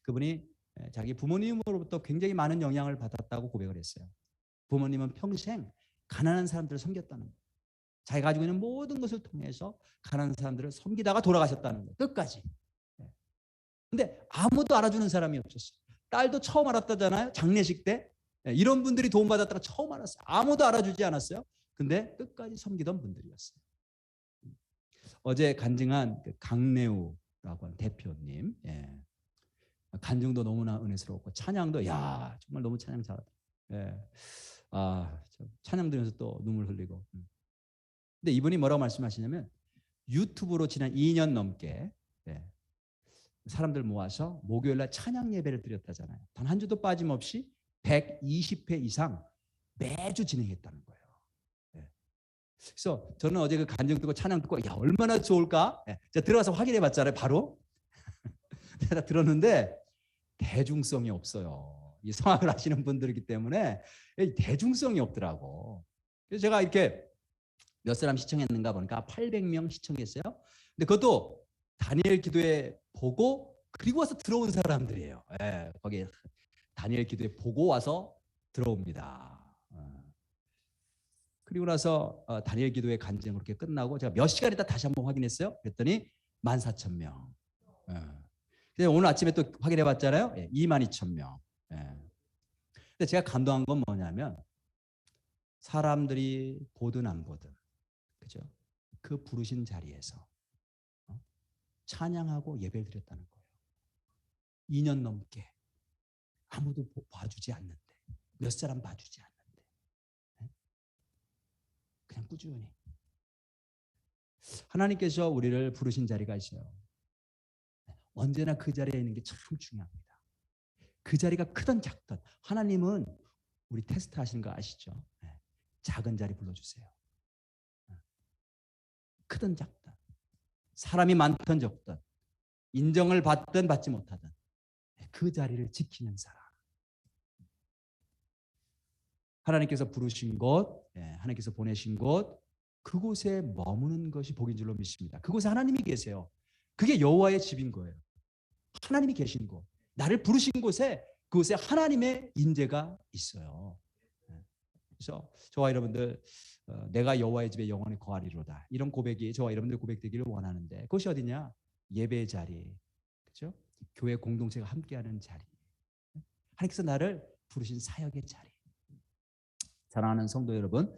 그분이 자기 부모님으로부터 굉장히 많은 영향을 받았다고 고백을 했어요. 부모님은 평생 가난한 사람들을 섬겼다는 거예요. 자기가 가지고 있는 모든 것을 통해서 가난한 사람들을 섬기다가 돌아가셨다는 거예요. 끝까지. 근데 아무도 알아주는 사람이 없었어요. 딸도 처음 알았다잖아요. 장례식 때. 이런 분들이 도움받았다가 처음 알았어요. 아무도 알아주지 않았어요. 근데 끝까지 섬기던 분들이었어요. 어제 간증한 그 강래우라고 하는 대표님, 예. 간증도 너무나 은혜스럽고 찬양도 야 정말 너무 찬양 잘하다. 예. 찬양 들으면서 또 눈물 흘리고. 근데 이분이 뭐라고 말씀하시냐면 유튜브로 지난 2년 넘게 예, 사람들 모아서 목요일날 찬양 예배를 드렸다잖아요. 단 한 주도 빠짐없이 120회 이상 매주 진행했다는 거예요. 예. 그래서 저는 어제 그 간증 듣고 찬양 듣고 야 얼마나 좋을까? 예. 제가 들어가서 확인해봤잖아요. 바로 제가 들었는데 대중성이 없어요. 이 성악을 하시는 분들이기 때문에 대중성이 없더라고. 그래서 제가 이렇게 몇 사람 시청했는가 보니까 800명 시청했어요. 근데 그것도 다니엘 기도회 보고 그리고 와서 들어온 사람들이에요. 예, 거기 다니엘 기도회 보고 와서 들어옵니다. 그리고 나서 다니엘 기도회 간증 그렇게 끝나고 제가 몇 시간 있다 다시 한번 확인했어요. 그랬더니 14,000명. 예. 오늘 아침에 또 확인해 봤잖아요. 예, 22,000명. 예. 근데 제가 감동한 건 뭐냐면 사람들이 보든 안 보든 그죠? 그 부르신 자리에서 찬양하고 예배를 드렸다는 거예요. 2년 넘게 아무도 봐주지 않는데 몇 사람 봐주지 않는데 그냥 꾸준히 하나님께서 우리를 부르신 자리가 있어요. 언제나 그 자리에 있는 게 참 중요합니다. 그 자리가 크든 작든 하나님은 우리 테스트 하시는 거 아시죠? 작은 자리 불러주세요. 크든 작든 사람이 많든 적든 인정을 받든 받지 못하든 그 자리를 지키는 사람. 하나님께서 부르신 곳, 하나님께서 보내신 곳, 그곳에 머무는 것이 복인 줄로 믿습니다. 그곳에 하나님이 계세요. 그게 여호와의 집인 거예요. 하나님이 계신 곳, 나를 부르신 곳에 그곳에 하나님의 인재가 있어요. 그래서 저와 여러분들 내가 여호와의 집에 영원히 거하리로다 이런 고백이 저와 여러분들 고백되기를 원하는데 그것이 어디냐? 예배의 자리, 그렇죠? 교회 공동체가 함께하는 자리, 하나님께서 나를 부르신 사역의 자리. 사랑하는 성도 여러분,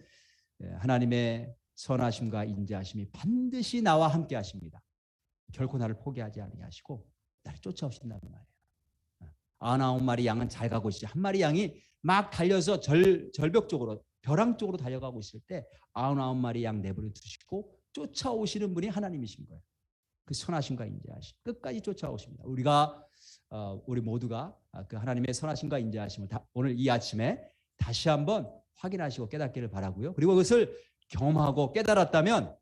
하나님의 선하심과 인자하심이 반드시 나와 함께하십니다. 결코 나를 포기하지 아니하시고 나를 쫓아오신다는 말이에요. 99마리 양은 잘 가고 있어요. 한 마리 양이 막 달려서 절벽 쪽으로 벼랑 쪽으로 달려가고 있을 때 99마리 양 내버려 두시고 쫓아오시는 분이 하나님이신 거예요. 그 선하심과 인자하심 끝까지 쫓아오십니다. 우리 모두가 그 하나님의 선하심과 인자하심을 오늘 이 아침에 다시 한번 확인하시고 깨닫기를 바라고요. 그리고 그것을 경험하고 깨달았다면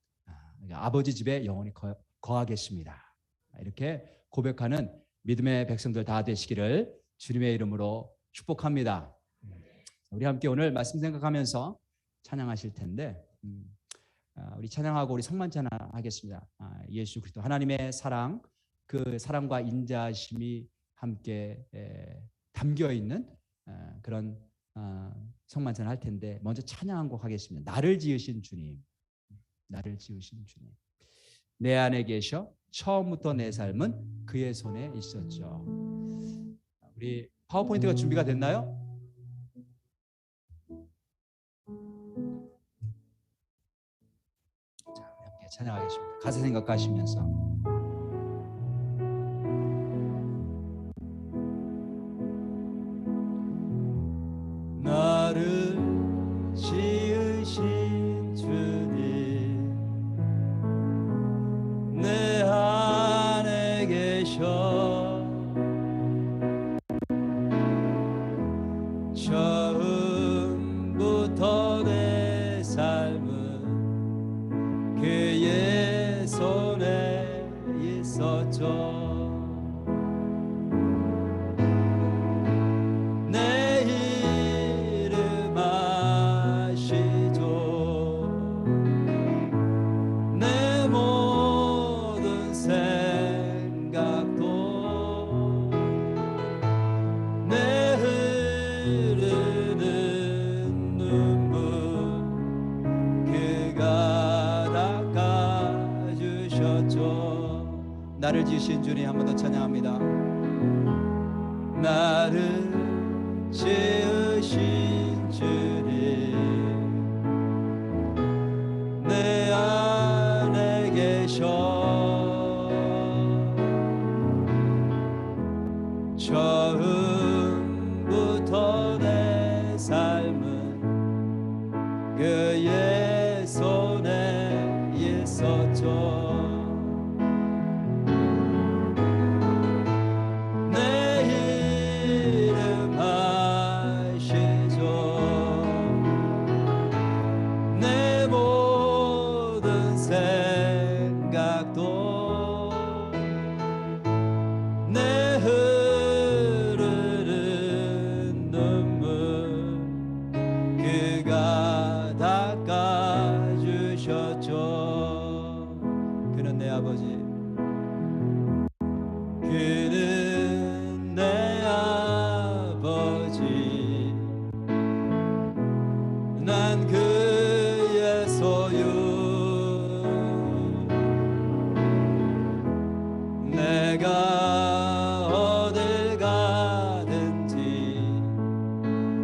아버지 집에 영원히 거하겠습니다. 이렇게 고백하는 믿음의 백성들 다 되시기를 주님의 이름으로 축복합니다. 우리 함께 오늘 말씀 생각하면서 찬양하실 텐데 우리 찬양하고 우리 성만 찬양하겠습니다. 예수 그리스도 하나님의 사랑, 그 사랑과 인자심이 함께 담겨 있는 그런 성만 찬양할 텐데 먼저 찬양 한 곡 하겠습니다. 나를 지으신 주님, 나를 지으신 주님. 내 안에 계셔 처음부터 내 삶은 그의 손에 있었죠. 우리 파워포인트가 준비가 됐나요? 자, 함께 찬양하겠습니다. 가사 생각하시면서 나를 지으신 주님 내 안에 계셔 처음부터 내 삶은 그의 손에 있었죠. 나를 지으신 주님 한 번 더 찬양합니다. 나를 지으신 주님 내 안에 계셔 그의 손에 있었죠. 내 이름 아시죠. 내 모든 생각도 내 흐르는 눈물 그가 닦아주셨죠. 그는 내 아버지, 그는 내 아버지, 난 그의 소유. 내가 어딜 가든지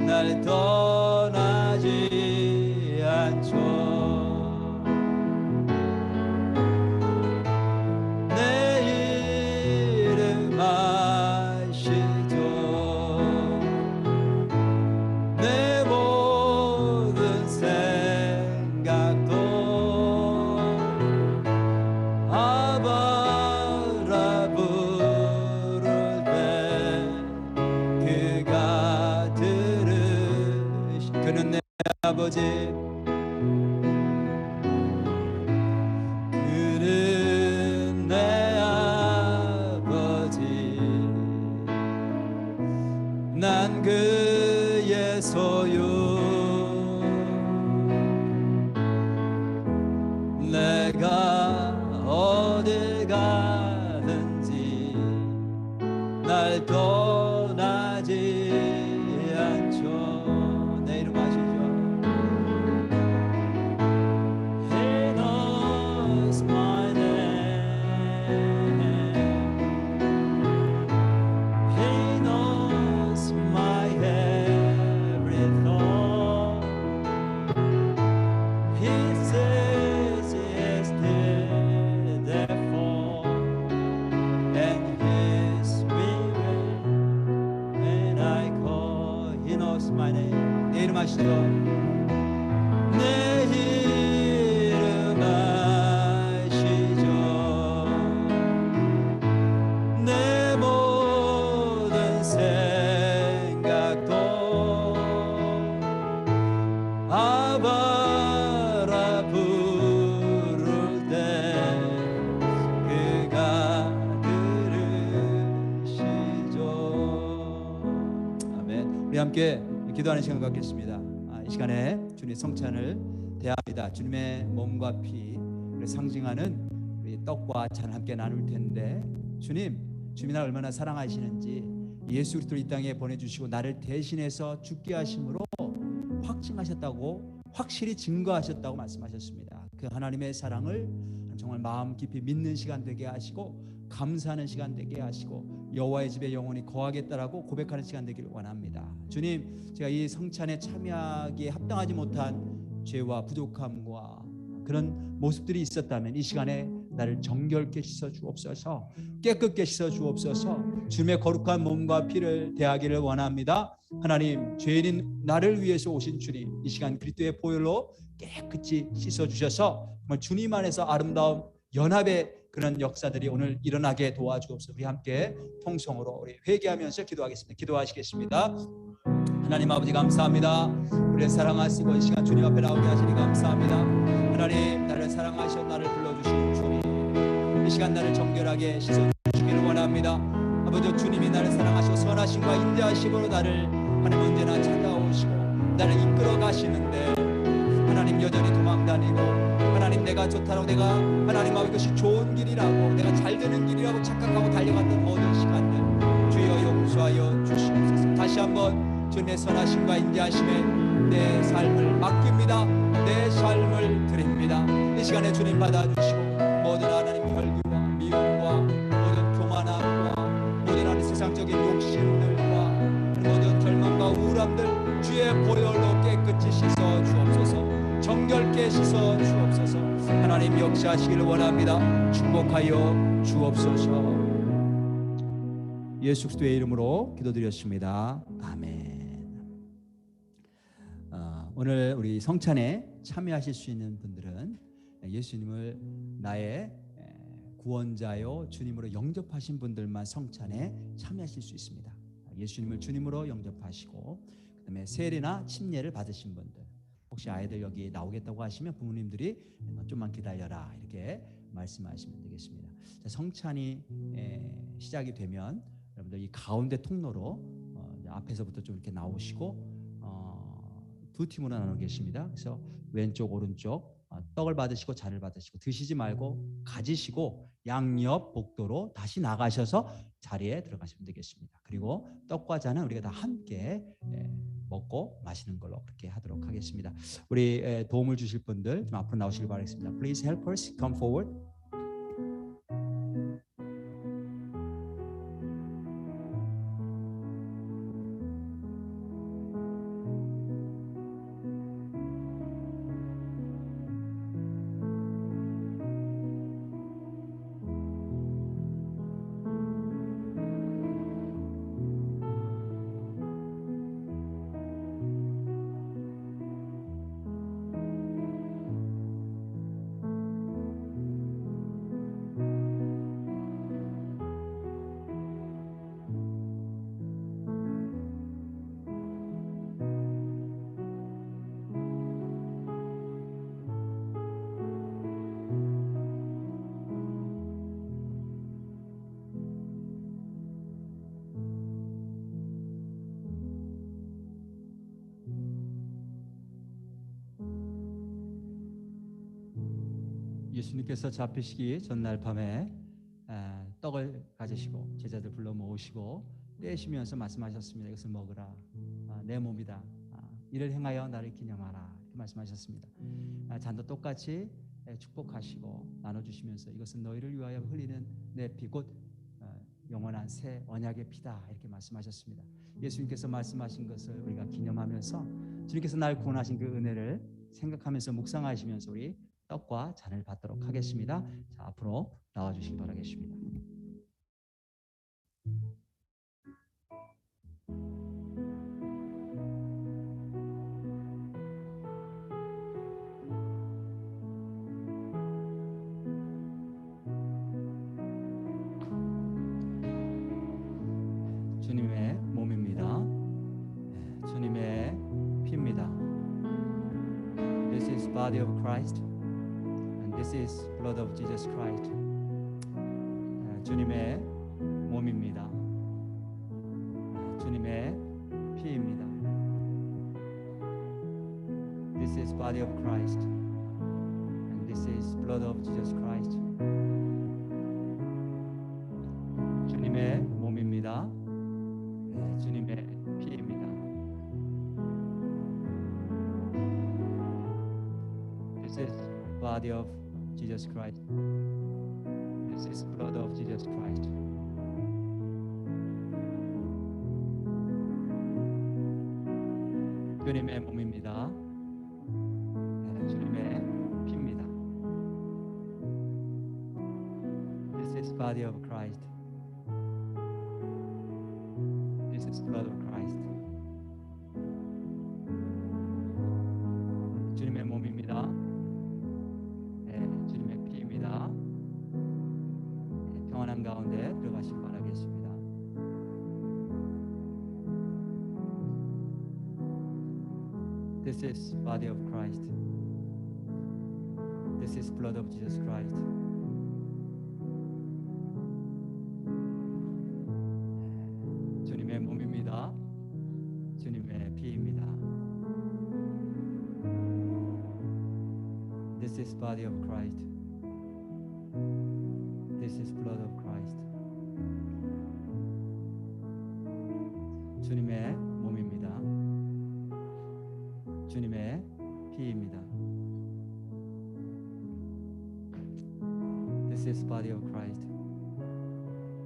날 떠나지 않죠. 내 이름 아시죠. 내 모든 생각도 아바라 부를 때 그가 들으시. 그는 내 아버지, 그는 내 아버지, 난 그의 소유. 내가 어딜 가든지 날 떠나지 않죠. 내 이름 아시죠? He knows my name. He knows my every thought. He says yes, therefore, and His spirit and I call. He knows my name. 내 이름 아시죠? 내 이름 아시죠. 내 모든 생각도 아바라 부를 때 그가 들으시죠. 아멘. 우리 함께 기도하는 시간 갖겠습니다. 이 시간에 주님 성찬을 대합니다. 주님의 몸과 피를 상징하는 우리 떡과 잔을 함께 나눌 텐데, 주님이 나를 얼마나 사랑하시는지 예수 그리스도를 이 땅에 보내주시고 나를 대신해서 죽게 하심으로 확증하셨다고, 확실히 증거하셨다고 말씀하셨습니다. 그 하나님의 사랑을 정말 마음 깊이 믿는 시간 되게 하시고 감사하는 시간 되게 하시고 여호와의 집에 영원히 거하겠다라고 고백하는 시간 되기를 원합니다. 주님, 제가 이 성찬에 참여하기에 합당하지 못한 죄와 부족함과 그런 모습들이 있었다면 이 시간에 나를 정결케 씻어 주옵소서, 깨끗게 씻어 주옵소서. 주님의 거룩한 몸과 피를 대하기를 원합니다. 하나님, 죄인인 나를 위해서 오신 주님, 이 시간 그리스도의 보혈로 깨끗이 씻어 주셔서 주님 안에서 아름다운 연합의 그런 역사들이 오늘 일어나게 도와주옵소서. 우리 함께 통성으로 우리 회개하면서 기도하겠습니다. 기도하시겠습니다. 하나님 아버지, 감사합니다. 우리를 사랑하시고 이 시간 주님 앞에 나오게 하시니 감사합니다. 하나님, 나를 사랑하셔 나를 불러주시는 주님, 이 시간 나를 정결하게 씻어주시기를 원합니다. 아버지, 주님이 나를 사랑하시고 선하심과 인자하심으로 나를 하나님 언제나 찾아오시고 나를 이끌어 가시는데, 하나님 여전히 도망다니고 하나님 내가 좋다고, 내가 하나님 이것이 좋은 길이라고, 내가 잘 되는 길이라고 착각하고 달려갔던 모든 시간들 주여 용서하여 주시옵소서. 다시 한번 주님의 선하심과 인자하심에 내 삶을 맡깁니다. 내 삶을 드립니다. 이 시간에 주님 받아주시고 모든 하나님 혈기와 미움과 모든 교만함과 모든 하나님 세상적인 욕심들과 모든 절망과 우울함들 주의 보혈로 깨끗이 씻어 주옵소서. 정결케 씻어 주옵소서. 하나님 역사하시기를 원합니다. 축복하여 주옵소서. 예수 그리스도의 이름으로 기도드렸습니다. 아멘. 오늘 우리 성찬에 참여하실 수 있는 분들은 예수님을 나의 구원자요 주님으로 영접하신 분들만 성찬에 참여하실 수 있습니다. 예수님을 주님으로 영접하시고 그다음에 세례나 침례를 받으신 분들, 혹시 아이들 여기 나오겠다고 하시면 부모님들이 좀만 기다려라 이렇게 말씀하시면 되겠습니다. 자, 성찬이 시작이 되면 여러분들 이 가운데 통로로 앞에서부터 좀 이렇게 나오시고 두 팀으로 나눠 계십니다. 그래서 왼쪽 오른쪽 떡을 받으시고 잔을 받으시고 드시지 말고 가지시고 양옆 복도로 다시 나가셔서 자리에 들어가시면 되겠습니다. 그리고 떡과 잔은 우리가 다 함께 먹고 마시는 걸로 그렇게 하도록 하겠습니다. 우리 도움을 주실 분들 좀 앞으로 나오시길 바라겠습니다. Please help us come forward. 예수님께서 잡히시기 전날 밤에 떡을 가지시고 제자들 불러 모으시고 떼시면서 말씀하셨습니다. 이것을 먹으라. 내 몸이다. 이를 행하여 나를 기념하라. 이렇게 말씀하셨습니다. 잔도 똑같이 축복하시고 나눠주시면서 이것은 너희를 위하여 흘리는 내 피 곧 영원한 새 언약의 피다. 이렇게 말씀하셨습니다. 예수님께서 말씀하신 것을 우리가 기념하면서 주님께서 날 구원하신 그 은혜를 생각하면서 묵상하시면서 우리 떡과 잔을 받도록 하겠습니다. 자, 앞으로 나와 주시기 바라겠습니다. 주님의 몸입니다. 주님의 피입니다. This is body of Christ and this is blood of Jesus Christ. 주님의 몸입니다. 주님의 피입니다. This is body of Christ and this is blood of Jesus Christ. 주님의 몸입니다. 주님의 피입니다. This is body of Jesus Christ. This is blood of Jesus Christ. 주님의 몸입니다. 주님의 피입니다. This is body of Christ. This is blood of Christ. 주님의 몸입니다. 주님의 피입니다. 평안한 가운데 들어가시기 바라겠습니다. This is body of Christ. This is blood of Jesus Christ. 주님의 몸입니다. 주님의 피입니다. This is body of Christ. This is blood of Christ. 주님의 몸입니다. 주님의 피입니다. This is body of Christ.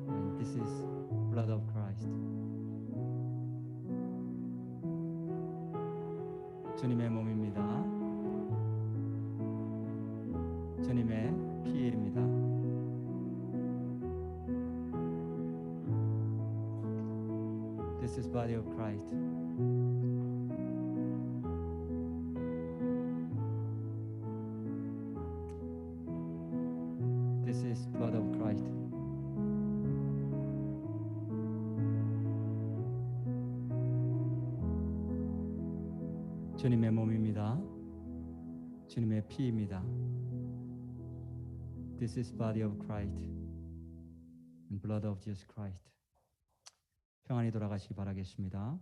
And this is blood of Christ. 주님의 몸입니다. 주님의 피입니다. This is body of Christ. blood of Christ. 주님의 몸입니다. 주님의 피입니다. This is body of Christ and blood of Jesus Christ. 평안히 돌아가시기 바라겠습니다.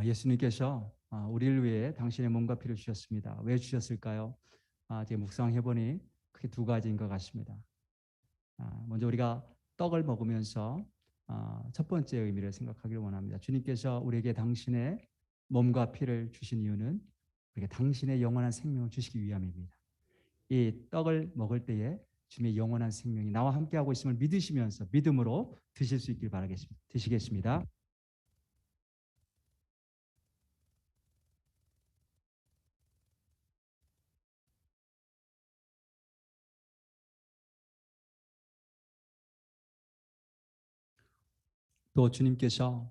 예수님께서 우리를 위해 당신의 몸과 피를 주셨습니다. 왜 주셨을까요? 제가 묵상해 보니 크게 두 가지인 것 같습니다. 먼저 우리가 떡을 먹으면서 첫 번째 의미를 생각하기를 원합니다. 주님께서 우리에게 당신의 몸과 피를 주신 이유는 우리에게 당신의 영원한 생명을 주시기 위함입니다. 이 떡을 먹을 때에 주님의 영원한 생명이 나와 함께하고 있음을 믿으시면서 믿음으로 드실 수 있길 바라겠습니다. 드시겠습니다. 또 주님께서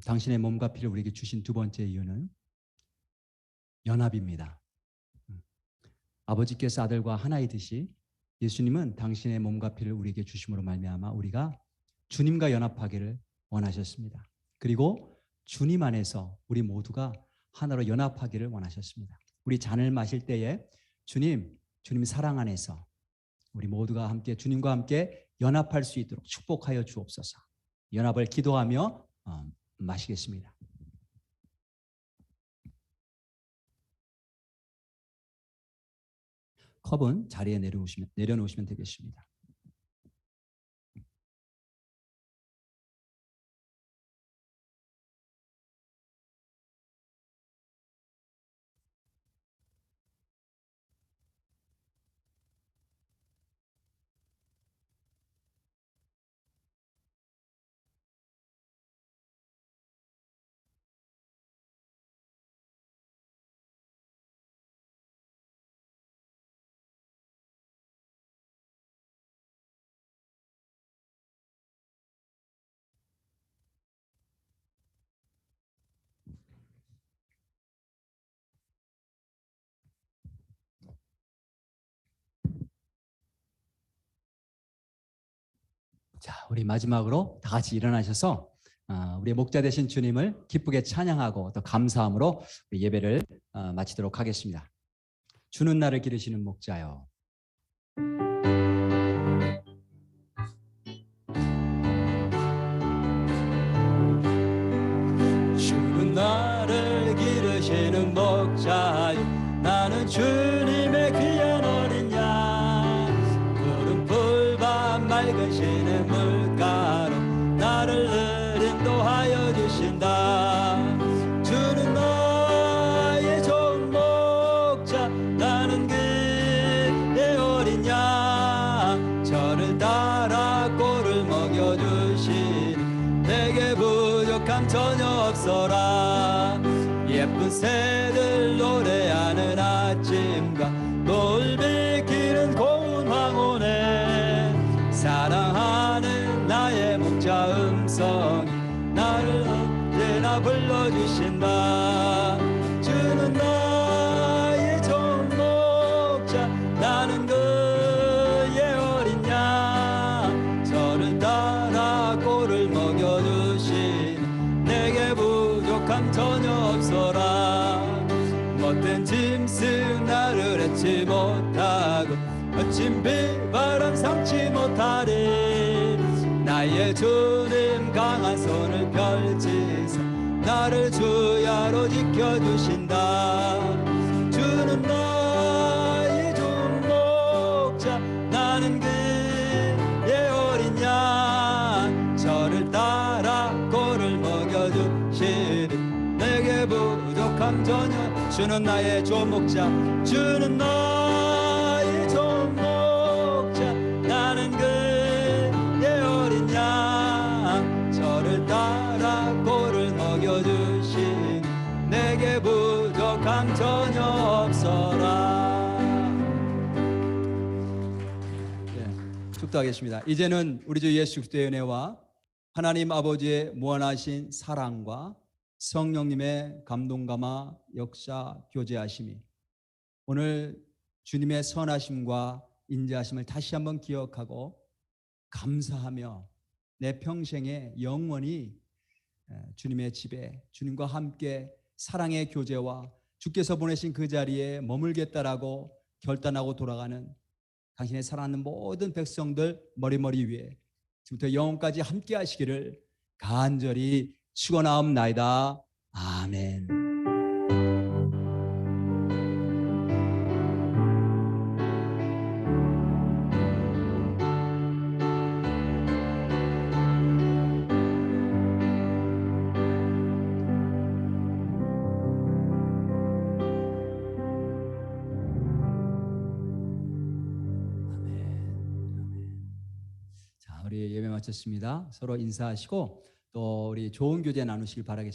당신의 몸과 피를 우리에게 주신 두 번째 이유는 연합입니다. 아버지께서 아들과 하나이듯이 예수님은 당신의 몸과 피를 우리에게 주심으로 말미암아 우리가 주님과 연합하기를 원하셨습니다. 그리고 주님 안에서 우리 모두가 하나로 연합하기를 원하셨습니다. 우리 잔을 마실 때에 주님 사랑 안에서 우리 모두가 함께 주님과 함께 연합할 수 있도록 축복하여 주옵소서. 연합을 기도하며 마시겠습니다. 컵은 자리에 내려놓으시면 되겠습니다. 자, 우리 마지막으로 다 같이 일어나셔서 우리의 목자 되신 주님을 기쁘게 찬양하고 또 감사함으로 예배를 마치도록 하겠습니다. 주는 나를 기르시는 목자요. 주는 나를 기르시는 목자요. 나는 주님의 귀한 어린 양. 푸른 풀밭 맑은 시냇 물가로 나를 인도하여 주신다. 주는 나의 좋은 목자. 나는 그의 어린 양. 저를 따라 꼴을 먹여주시니 내게 부족함 전혀 없어라. 예쁜 새들 노래하는 아침과 노을 비키는 고운 황혼에 사랑하는 나의 목자 음성이 나를 언제나 불러주신다. 주는 나의 좋은 목자. 나는 그의 어린 양. 저를 따라 꼴을 먹여주시니 내게 부족함 전혀 없어라. 못된 짐승 나를 해치 못하고 거친 비바람 삼지 못하리. 나의 주님 강한 걸치사 나를 주야로 지켜주신다. 주는 나의 좋은 목자 나는 그의 어린 양 저를 따라 꼴을 먹여주시리 내게 부족함 전혀 주는 나의 좋은 목자 주는 나의 좋은 목자 나는 그의 어린 양 저를 따라 꼴을 먹여주시니 내게 부족함 전혀 없어라. 축도하겠습니다. 이제는 우리 주 예수 그리스도의 은혜와 하나님 아버지의 무한하신 사랑과 성령님의 감동감화 역사 교제하심이 오늘 주님의 선하심과 인자하심을 다시 한번 기억하고 감사하며 내 평생에 영원히 주님의 집에 주님과 함께 사랑의 교제와 주께서 보내신 그 자리에 머물겠다라고 결단하고 돌아가는 당신의 사랑하는 모든 백성들 머리머리 위에 지금부터 영원까지 함께 하시기를 간절히 축원하옵나이다. 아멘. 우리 예배 마쳤습니다. 서로 인사하시고 또 우리 좋은 교제 나누시길 바라겠습니다.